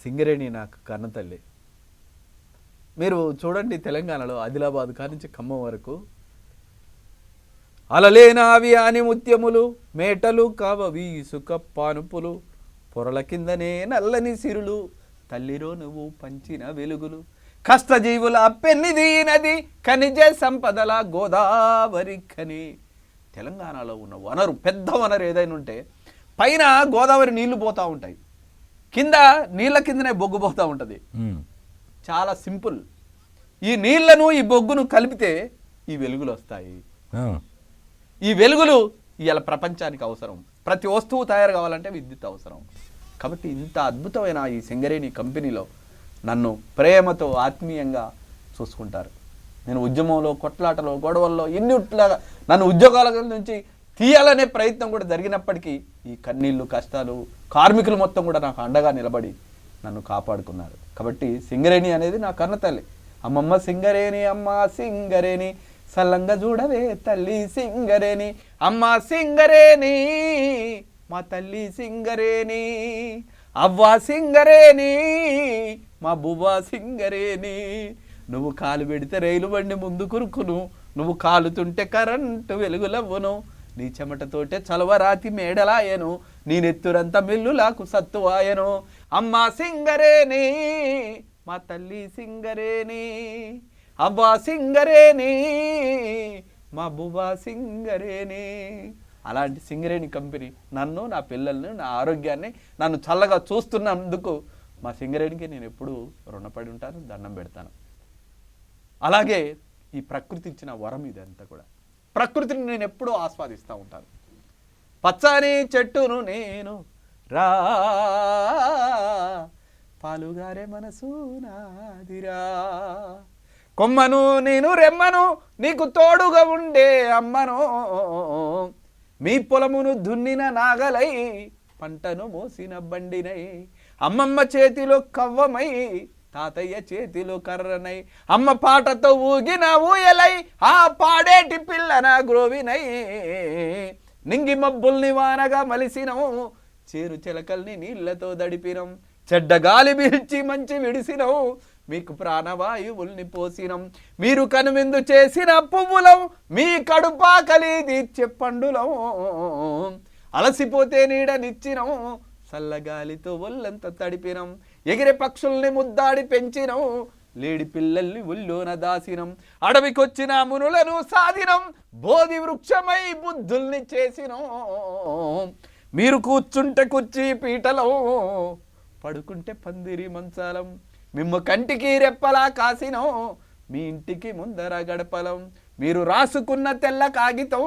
సింగరేణి నాకు కన్నతల్లి. మీరు చూడండి, తెలంగాణలో ఆదిలాబాద్ కానించి ఖమ్మం వరకు అలలేనావి అని ముత్యములు, మేటలు కావవి ఇసుక పానుపులు, పొరల కిందనే నల్లని సిరులు, తల్లిరో నువ్వు పంచిన వెలుగులు, కష్టజీవుల పెన్నిది నది, ఖనిజ సంపదల గోదావరి ఖని. తెలంగాణలో ఉన్న వనరు, పెద్ద వనరు ఏదైనా ఉంటే పైన గోదావరి నీళ్లు పోతూ ఉంటాయి, కింద నీళ్ళ కిందనే బొగ్గు పోతూ ఉంటుంది. చాలా సింపుల్. ఈ నీళ్లను ఈ బొగ్గును కలిపితే ఈ వెలుగులు వస్తాయి. ఈ వెలుగులు ఇవాళ ప్రపంచానికి అవసరం. ప్రతి వస్తువు తయారు కావాలంటే విద్యుత్ అవసరం. కాబట్టి ఇంత అద్భుతమైన ఈ సింగరేణి కంపెనీలో నన్ను ప్రేమతో ఆత్మీయంగా చూసుకుంటారు. నేను ఉద్యమంలో, కొట్లాటలో, గొడవల్లో ఎన్నిట్లాగా నన్ను ఉద్యోగాల నుంచి తీయాలనే ప్రయత్నం కూడా జరిగినప్పటికీ ఈ కన్నీళ్ళు, కష్టాలు, కార్మికులు మొత్తం కూడా నాకు అండగా నిలబడి నన్ను కాపాడుకున్నారు. కాబట్టి సింగరేణి అనేది నా కన్నతల్లి. అమ్మమ్మ సింగరేణి, అమ్మ సింగరేణి, సల్లంగా చూడవే తల్లి సింగరేణి, అమ్మ సింగరేణి, మా తల్లి సింగరేణి, అవ్వ సింగరేణి, మా బువ్వ సింగరేణి. నువ్వు కాలు పెడితే రైలు బండి ముందు కురుకును, నువ్వు కాలుతుంటే కరెంటు వెలుగులవ్వను, నీ చెమటతోటే చలవరాతి మేడలాయను, నీ నెత్తురంతా మిల్లులాకు సత్తువాయను. అమ్మ సింగరేణి, మా తల్లి సింగరేణి, అవ్వ సింగరేణి, మా బువ్వ సింగరేణి. అలాంటి సింగరేణి కంపెనీ నన్ను, నా పిల్లల్ని, నా ఆరోగ్యాన్ని నన్ను చల్లగా చూస్తున్నందుకు మా సింగరేణికి నేను ఎప్పుడూ రుణపడి ఉంటాను, దండం పెడతాను. అలాగే ఈ ప్రకృతి ఇచ్చిన వరం ఇదంతా కూడా. ప్రకృతిని నేను ఎప్పుడూ ఆస్వాదిస్తూ ఉంటాను. పచ్చని చెట్టును నేను రా, పాలుగారే మనసు నాదిరా, కొమ్మను నేను రెమ్మను, నీకు తోడుగా ఉండే అమ్మను, మీ పొలమును దున్నిన నాగలై, పంటను మోసిన బండినై, అమ్మమ్మ చేతిలో కవ్వమై, తాతయ్య చేతిలో కర్రనై, అమ్మ పాటతో ఊగిన ఊయలై, ఆ పాడేటి పిల్లన గ్రోవినై, నింగి మబ్బుల్ని వానగా మలిసినం, చేరు చిలకల్ని నీళ్లతో దడిపినం, చెడ్డ గాలి పీల్చి మంచి విడిసినం, మీకు ప్రాణవాయువుల్ని పోసినం, మీరు కనువిందు చేసిన పువ్వులం, మీ కడుపాకలి తీర్చే పండులం, అలసిపోతే నీడనిచ్చినం, చల్లగాలితో ఒళ్ళంత తడిపినం, ఎగిరే పక్షుల్ని ముద్దాడి పెంచినం, లేడి పిల్లల్ని ఉల్లోన దాసినం, అడవికొచ్చిన మునులను సాధినం, బోధి వృక్షమై బుద్ధుల్ని చేసినం, మీరు కూర్చుంటే కుర్చీ పీటలం, పడుకుంటే పందిరి మంచాలం, మిమ్మ కంటికి రెప్పలా కాసినం, మీ ఇంటికి ముందర గడపలం, మీరు రాసుకున్న తెల్ల కాగితం,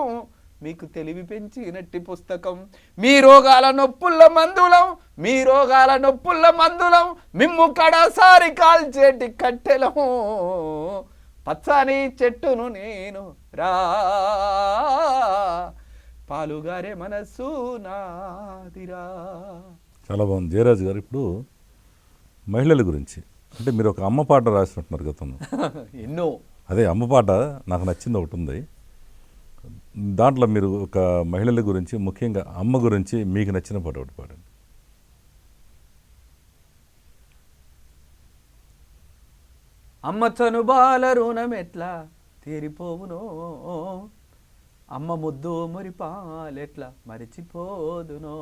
మీకు తెలివి పెంచినట్టి పుస్తకం, మీ రోగాల నొప్పుల మందులం, మీ రోగాల నొప్పుల మందులం, మిమ్ము కడసారి కాల్చేటి కట్టెలం, పచ్చని చెట్టును నేను రా, పాలుగారే మనస్సు నాదిరా. చాలా బాగుంది జయరాజ్ గారు. ఇప్పుడు మహిళల గురించి అంటే మీరు ఒక అమ్మ పాట రాసినట్టున్నారు గతంలో. ఎన్నో. అదే అమ్మ పాట నాకు నచ్చింది ఒకటి ఉంది. దాంట్లో మీరు ఒక మహిళల గురించి ముఖ్యంగా అమ్మ గురించి మీకు నచ్చిన పాట ఒకటి పాడండి. అమ్మ చనుబాల రుణం ఎట్లా తీరిపోవునో, అమ్మ ముద్దు మురిపాలెట్లా మరిచిపోదునో,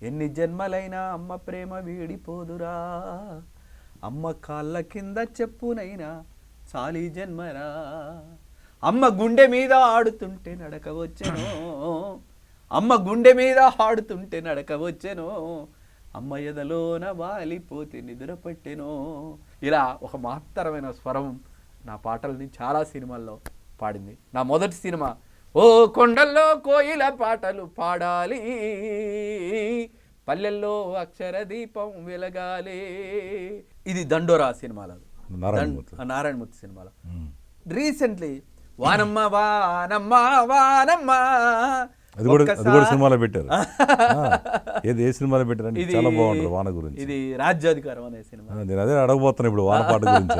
ఎన్ని జన్మలైనా అమ్మ ప్రేమ వీడిపోదురా, అమ్మ కాళ్ళ కింద చెప్పునైనా చాలీ జన్మరా, అమ్మ గుండె మీద ఆడుతుంటే నడక వచ్చెనో, అమ్మ గుండె మీద ఆడుతుంటే నడక వచ్చెనో, అమ్మ ఎదలోన వాలిపోతే నిద్ర పట్టెనో. ఇలా ఒక మహత్తరమైన స్వరం నా పాటల్ని చాలా సినిమాల్లో పాడింది. నా మొదటి సినిమా ఓ కొండల్లో కోయిల పాటలు పాడాలి, పల్లెల్లో అక్షర దీపం వెలగాలి. ఇది దండోరా సినిమాలో, నారాయణమూర్తి సినిమాలో. రీసెంట్లీ వానమ్మ వానమ్మ వానమ్మ అది కూడా సినిమాలో పెట్టారు. ఏది ఏ సినిమాలో పెట్టారండి? చాలా బాగుంటుంది వాన గురించి. ఇది రాజ్యాధికారం అనే సినిమా. నేను అదే అడగబోతున్నా ఇప్పుడు వాన పాట గురించి.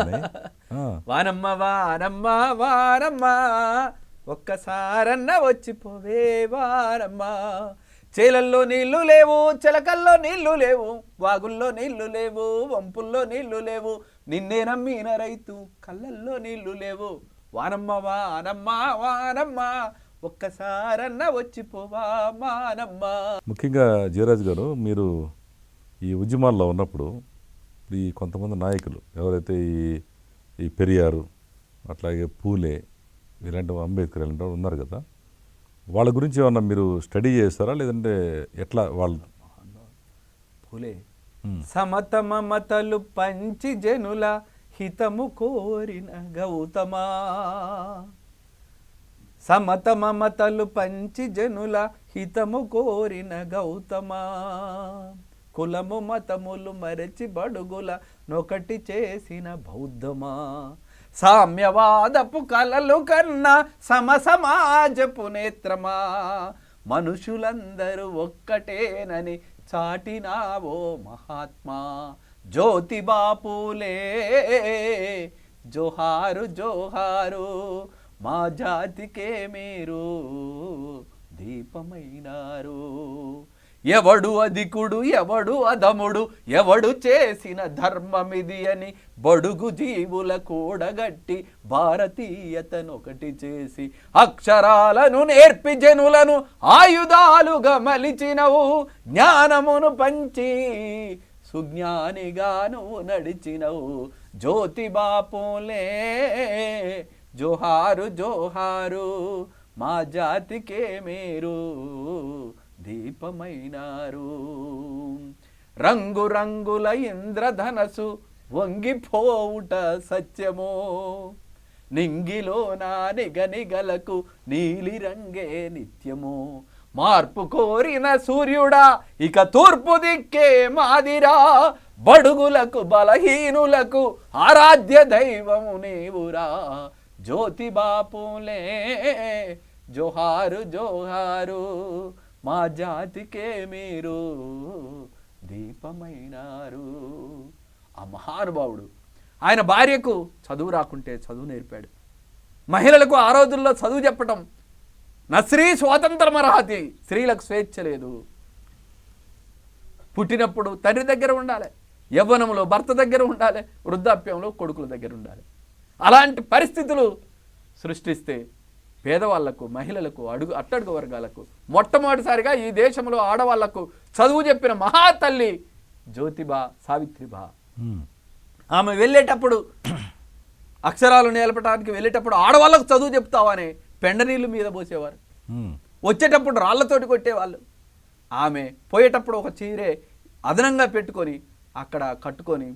వానమ్మ వానమ్మ వానమ్మ ఒక్కసారన్న వచ్చిపోవే వానమ్మ, చేలల్లో నీళ్లు లేవు, చిలకల్లో నీళ్లు లేవు, వాగుల్లో నీళ్లు లేవు, వంపుల్లో నీళ్లు లేవు, నిన్నే నమ్మిన రైతు కళ్ళల్లో నీళ్లు లేవు, వానమ్మ వానమ్మ వానమ్మ ఒక్కసారన్న వచ్చిపోవా మానమ్మ. ముఖ్యంగా జయరాజ్ గారు, మీరు ఈ ఉద్యమాల్లో ఉన్నప్పుడు ఈ కొంతమంది నాయకులు ఎవరైతే ఈ పెరియారు, అట్లాగే పూలే, ఇలాంటి అంబేద్కర్ ఇలాంటి ఉన్నారు కదా, వాళ్ళ గురించి ఏమన్నా మీరు స్టడీ చేస్తారా, లేదంటే ఎట్లా వాళ్ళు? పూలే సమత మమతలు పంచి జనుల హితము కోరిన గౌతమా, సమత మమతలు పంచి జనుల హితము కోరిన గౌతమా, కులము మతములు మరచి బడుగుల నొకటి చేసిన బౌద్ధమా, సామ్యవాదపు కలలు కన్నా సమసమాజపు నేత్రమా, మనుషులందరూ ఒక్కటేనని చాటినావో మహాత్మా, జ్యోతిబా పూలే జోహారు జోహారు, మా జాతికే మీరు దీపమైనారు, ఎవడు అధికుడు ఎవడు అధముడు ఎవడు చేసిన ధర్మమిది అని బడుగు జీవుల కూడగట్టి భారతీయతనొకటి చేసి అక్షరాలను నేర్పి జనులను ఆయుధాలుగా మలిచినవు, జ్ఞానమును పంచి సుజ్ఞానిగాను నడిచినవు, జ్యోతిబా పూలే జోహారు జోహారు, మా జాతికే మీరు దీపమైనారు, రంగు రంగుల ఇంద్రధనసు వంగిపోవుట సత్యమో, నింగిలో నా నిగనిగలకు నీలి రంగే నిత్యము, మార్పు కోరిన సూర్యుడా ఇక తూర్పు దిక్కే మాదిరా, బడుగులకు బలహీనులకు ఆరాధ్య దైవము నీవురా, జ్యోతిబా పూలే జోహారు జోహారు, మా జాతికే మీరు దీపమైనారు. ఆ మహానుభావుడు ఆయన భార్యకు చదువు రాకుంటే చదువు నేర్పాడు, మహిళలకు ఆ రోజుల్లో చదువు చెప్పటం, నస్రీ స్వాతంత్రమర్హతి, స్త్రీలకు స్వేచ్ఛ లేదు, పుట్టినప్పుడు తండ్రి దగ్గర ఉండాలి, యవ్వనంలో భర్త దగ్గర ఉండాలి, వృద్ధాప్యంలో కొడుకుల దగ్గర ఉండాలి. అలాంటి పరిస్థితులు సృష్టిస్తే పేదవాళ్లకు, మహిళలకు, అట్టడుగు వర్గాలకు మొట్టమొదటిసారిగా ఈ దేశంలో ఆడవాళ్లకు చదువు చెప్పిన మహాతల్లి జ్యోతిబా సావిత్రిబా. ఆమె వెళ్ళేటప్పుడు అక్షరాలు నేర్పడానికి వెళ్ళేటప్పుడు ఆడవాళ్ళకు చదువు చెప్తావని పెండ నీళ్ళు మీద పోసేవారు, వచ్చేటప్పుడు రాళ్లతోటి కొట్టేవాళ్ళు. ఆమె పోయేటప్పుడు ఒక చీరే అదనంగా పెట్టుకొని అక్కడ కట్టుకొని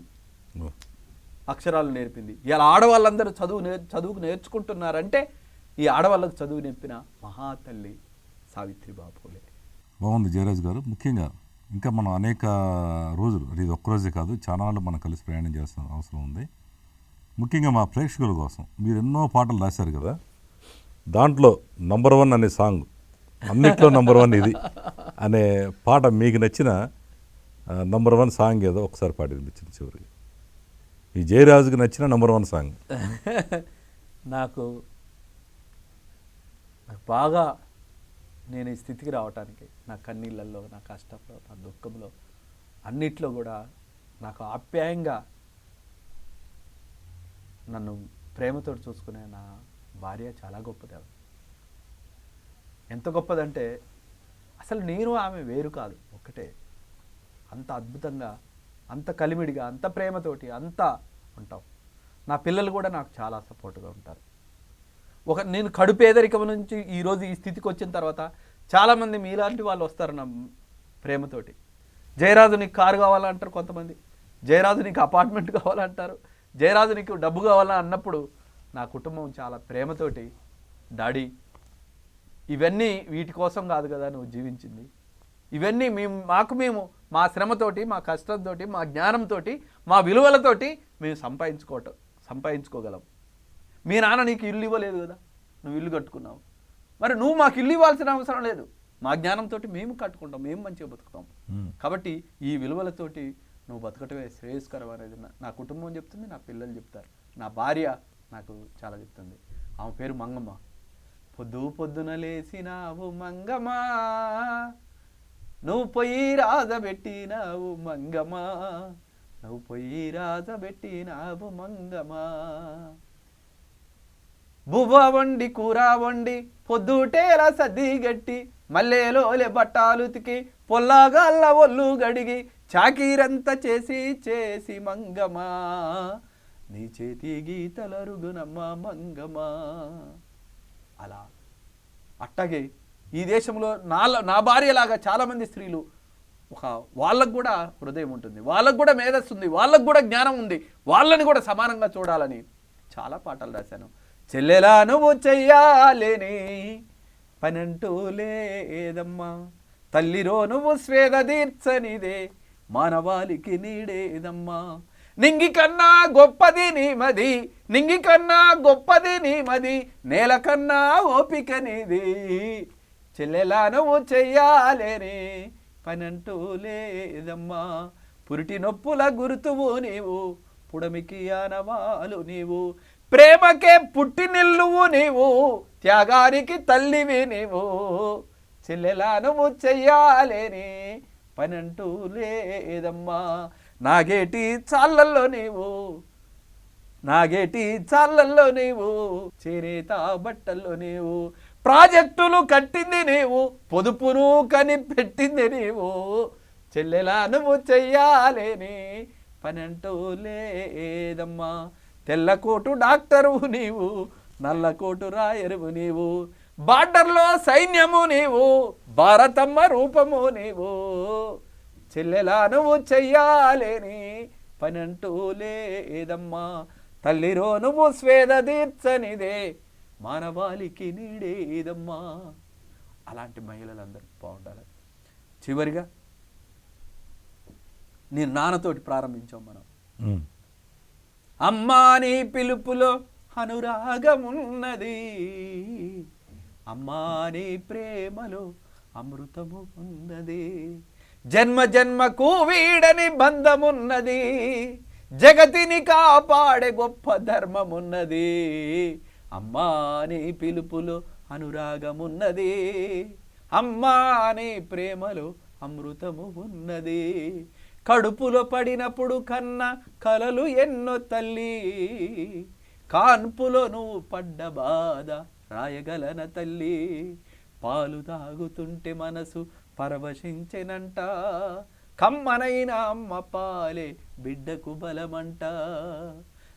అక్షరాలు నేర్పింది. ఇలా ఆడవాళ్ళందరూ చదువుకు నేర్చుకుంటున్నారంటే ఈ ఆడవాళ్ళకు చదువు నేర్పిన మహాతల్లి సావిత్రిబా పూలే. బాగుంది జయరాజ్ గారు. ముఖ్యంగా ఇంకా మనం అనేక రోజులు, ఇది ఒక్కరోజే కాదు, చాలా నాళ్ళు మనం కలిసి ప్రయాణం చేస్తున్న అవసరం ఉంది. ముఖ్యంగా మా ప్రేక్షకుల కోసం మీరు ఎన్నో పాటలు రాశారు కదా, దాంట్లో నంబర్ 1 అనే సాంగ్ అన్నిట్లో నంబర్ 1 ఇది అనే పాట మీకు నచ్చిన నంబర్ 1 సాంగ్ ఏదో ఒకసారి పాడి వినిపించింది చివరికి. ఈ జయరాజుకి నచ్చిన నంబర్ 1 సాంగ్. నాకు బాగా నేను ఈ స్థితికి రావటానికి నా కన్నీళ్ళల్లో, నా కష్టంలో, నా దుఃఖంలో అన్నిట్లో కూడా నాకు ఆప్యాయంగా నన్ను ప్రేమతో చూసుకునే నా భార్య చాలా గొప్పది. ఆవిడ ఎంత గొప్పదంటే అసలు నేను ఆమె వేరు కాదు, ఒక్కటే. అంత అద్భుతంగా, అంత కలిమిడిగా, అంత ప్రేమతోటి అంత ఉంటాం. నా పిల్లలు కూడా నాకు చాలా సపోర్ట్గా ఉంటారు. నేను కడు పేదరికం నుంచి ఈరోజు ఈ స్థితికి వచ్చిన తర్వాత చాలామంది మీలాంటి వాళ్ళు వస్తారు నా ప్రేమతోటి. జయరాజు నీకు కారు కావాలంటారు కొంతమంది, జయరాజు నీకు అపార్ట్మెంట్ కావాలంటారు, జయరాజు నీకు డబ్బు కావాలా అన్నప్పుడు నా కుటుంబం చాలా ప్రేమతోటి, డాడీ ఇవన్నీ వీటి కోసం కాదు కదా నువ్వు జీవించింది, ఇవన్నీ మేము మా శ్రమతోటి, మా కష్టంతో, మా జ్ఞానంతో, మా విలువలతోటి మేము సంపాదించుకోగలం. మీ నాన్న నీకు ఇల్లు ఇవ్వలేదు కదా, నువ్వు ఇల్లు కట్టుకున్నావు, మరి నువ్వు మాకు ఇల్లు ఇవ్వాల్సిన అవసరం లేదు. మా జ్ఞానంతో మేము కట్టుకుంటాం, మేము మంచిగా బతుకుతాం. కాబట్టి ఈ విలువలతోటి నువ్వు బతకటమే శ్రేయస్కరం అనేది నా కుటుంబం చెప్తుంది, నా పిల్లలు చెప్తారు, నా భార్య నాకు చాలా చెప్తుంది. ఆమె పేరు మంగమ్మ. పొద్దున లేసినావు మంగమ్మా, నువ్వు పొయ్యి రాజబెట్టినావు మంగమ్మా, నువ్వు పొయ్యి రాజబెట్టినావు మంగమ్మా, బువ్వ వండి కూర వండి పొద్దుటేల సద్ది గట్టి మల్లెలోలే బట్టాలు ఉతికి పొల్లాగల్ల ఒళ్ళు గడిగి చాకీరంతా చేసి మంగమా, నీ చేతి గీతలరుగునమ్మ మంగమా. అలా అట్టగే ఈ దేశంలో నా భార్యలాగా చాలామంది స్త్రీలు వాళ్ళకు కూడా హృదయం ఉంటుంది, వాళ్ళకు కూడా మేధస్సు ఉంది, వాళ్ళకు కూడా జ్ఞానం ఉంది, వాళ్ళని కూడా సమానంగా చూడాలని చాలా పాటలు రాశాను. చెల్లెలా నువ్వు చెయ్యాలేని పనంటూ లేదమ్మా, తల్లిరో నువ్వు స్వేద తీర్చనిదే మానవాళికి నీడేదమ్మా, నింగి కన్నా గొప్పది నీ మది, నింగి కన్నా గొప్పది నీ మది, నేల కన్నా ఓపిక నీది, చెల్లెలా నువ్వు చెయ్యాలేని పనంటూ లేదమ్మా, పురిటి నొప్పుల గుర్తువు నీవు, పుడమికి ఆనవాలు నీవు, ప్రేమకే పుట్టినిల్లువు నీవు, త్యాగానికి తల్లివి నీవు, చెల్లెలా నువ్వు చెయ్యాలేని పనంటూ లేదమ్మా, నాగేటి చాళ్ళల్లో నీవు, చేనేత బట్టల్లో నీవు, ప్రాజెక్టులు కట్టింది నీవు, పొదుపును కనిపెట్టింది నీవు, చెల్లెలా నువ్వు చెయ్యాలేని పనంటూ లేదమ్మా, తెల్లకోటు డాక్టరు నీవు, నల్లకోటు రాయరువు నీవు, బార్డర్లో సైన్యము నీవు, భారతమ్మ రూపము నీవు, చెల్లెలా నువ్వు చెయ్యాలేని పనంటూ లేదమ్మా, తల్లిరో నువ్వు స్వేద తీర్చనిదే మానవాళికి నీడేదమ్మా. అలాంటి మహిళలందరూ బాగుండాలి. చివరిగా నేను నాన్నతోటి ప్రారంభించాం మనం. అమ్మా నీ పిలుపులో అనురాగమున్నది, అమ్మా నీ ప్రేమలో అమృతము ఉన్నది, జన్మ జన్మకు వీడని బంధమున్నది, జగతిని కాపాడే గొప్ప ధర్మమున్నది, అమ్మా నీ పిలుపులో అనురాగమున్నది, అమ్మా నీ ప్రేమలో అమృతము ఉన్నది, కడుపులో పడినప్పుడు కన్న కలలు ఎన్నో తల్లి, కాన్పులో నువ్వు పడ్డ బాధ రాయగలన తల్లి, పాలు తాగుతుంటే మనసు పరవశించెనంట, కమ్మనైన అమ్మ పాలే బిడ్డకు బలమంట,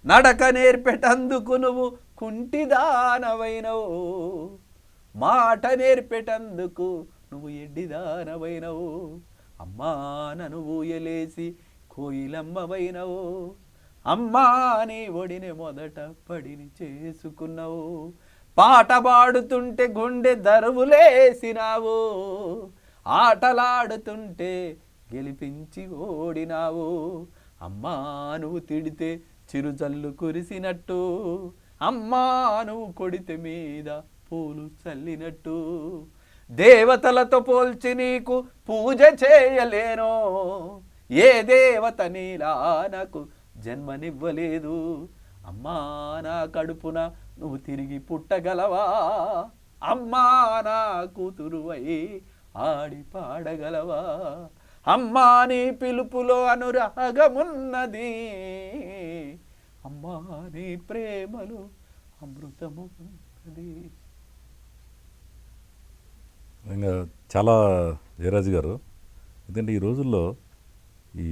నడక నేర్పెటందుకు నువ్వు కుంటిదానవైనవు, మాట నేర్పెటందుకు నువ్వు ఎడ్డిదానవైనవు, అమ్మా నన్ను ఊయలేసి కోయిలమ్మవైనవు, అమ్మా నీ ఒడిని మొదట పడిని చేసుకున్నావు, పాట పాడుతుంటే గుండె దరువులేసినావు, ఆటలాడుతుంటే గెలిపించి ఓడినావు, అమ్మా నువ్వు తిడితే చిరుజల్లు కురిసినట్టు, అమ్మా నువ్వు కొడితే మీద పూలు చల్లినట్టు, దేవతలతో పోల్చి నీకు పూజ చేయలేను, ఏ దేవత నీలా నాకు జన్మనివ్వలేదు. అమ్మా నా కడుపున నువ్వు తిరిగి పుట్టగలవా, అమ్మా నా కూతురువై ఆడి పాడగలవా, అమ్మా నీ పిలుపులో అనురాగమున్నది, అమ్మా నీ ప్రేమలో అమృతము ఉన్నది. ఇంకా చాలా జయరాజు గారు, ఎందుకంటే ఈ రోజుల్లో ఈ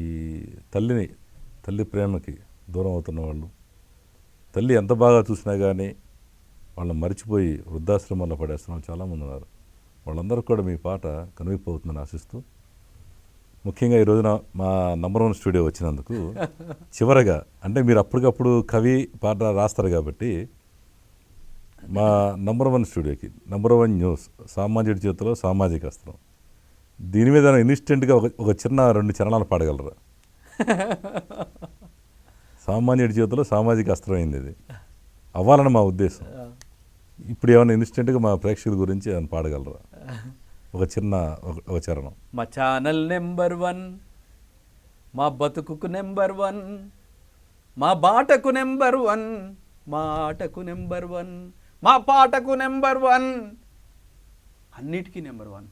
తల్లి ప్రేమకి దూరం అవుతున్న వాళ్ళు, తల్లి ఎంత బాగా చూసినా కానీ వాళ్ళని మర్చిపోయి వృద్ధాశ్రమంలో పడేస్తున్న వాళ్ళు చాలామంది ఉన్నారు. వాళ్ళందరూ కూడా మీ పాట కనువిప్పు అవుతుందని ఆశిస్తూ, ముఖ్యంగా ఈ రోజున మా నంబర్ 1 స్టూడియో వచ్చినందుకు చివరగా, అంటే మీరు అప్పటికప్పుడు కవి పాట రాస్తారు కాబట్టి మా నంబర్ 1 స్టూడియోకి నంబర్ 1 న్యూస్ సామాన్యుడి చేతిలో సామాజిక అస్త్రం, దీని మీద ఇన్స్టెంట్గా ఒక చిన్న 2 చరణాలు పాడగలరా? సామాన్యుడి చేతిలో సామాజిక అస్త్రం అయింది, ఇది అవ్వాలని మా ఉద్దేశం. ఇప్పుడు ఏమైనా ఇన్స్టెంట్గా మా ప్రేక్షకుల గురించి ఏమైనా పాడగలరా? ఒక చిన్న ఒక చరణం. మా ఛానల్ నెంబర్ 1, మా బతుకుకు నెంబర్ 1, మా బాటకు నెంబర్ 1, మా ఆటకు నెంబర్ 1, మా పాటకు నెంబర్ 1, అన్నిటికీ నెంబర్ 1.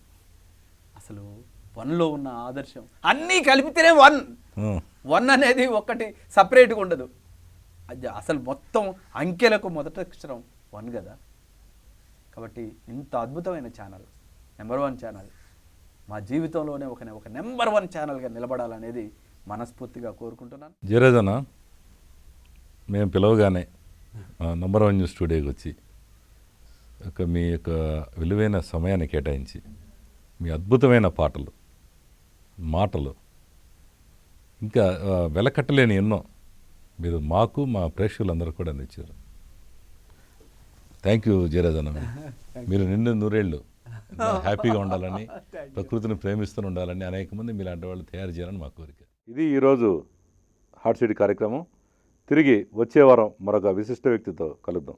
అసలు 1లో ఉన్న ఆదర్శం అన్నీ కలిపితేనే 1. 1 అనేది ఒక్కటి సపరేట్గా ఉండదు. అది అసలు మొత్తం అంకెలకు మొదటి అక్షరం 1 కదా. కాబట్టి ఇంత అద్భుతమైన ఛానల్, నెంబర్ 1 ఛానల్ మా జీవితంలోనే ఒక నెంబర్ 1 ఛానల్గా నిలబడాలనేది మనస్ఫూర్తిగా కోరుకుంటున్నాను. జయరాజన్న, మేము పిలవగానే నంబర్ 1 న్యూస్ స్టూడియోకి వచ్చి మీ యొక్క విలువైన సమయాన్ని కేటాయించి మీ అద్భుతమైన పాటలు, మాటలు, ఇంకా వెలకట్టలేని ఎన్నో మీరు మాకు మా ప్రేక్షకులందరూ కూడా అందించారు. Thank you జయరాజన్న. మీరు నిండు నూరేళ్ళు హ్యాపీగా ఉండాలని, ప్రకృతిని ప్రేమిస్తూ ఉండాలని, అనేక మంది మీలాంటి వాళ్ళు తయారు చేయాలని మా కోరిక. ఇది ఈరోజు హాట్ సిటీ కార్యక్రమం. తిరిగి వచ్చే వారం మరొక విశిష్ట వ్యక్తితో కలుద్దాం.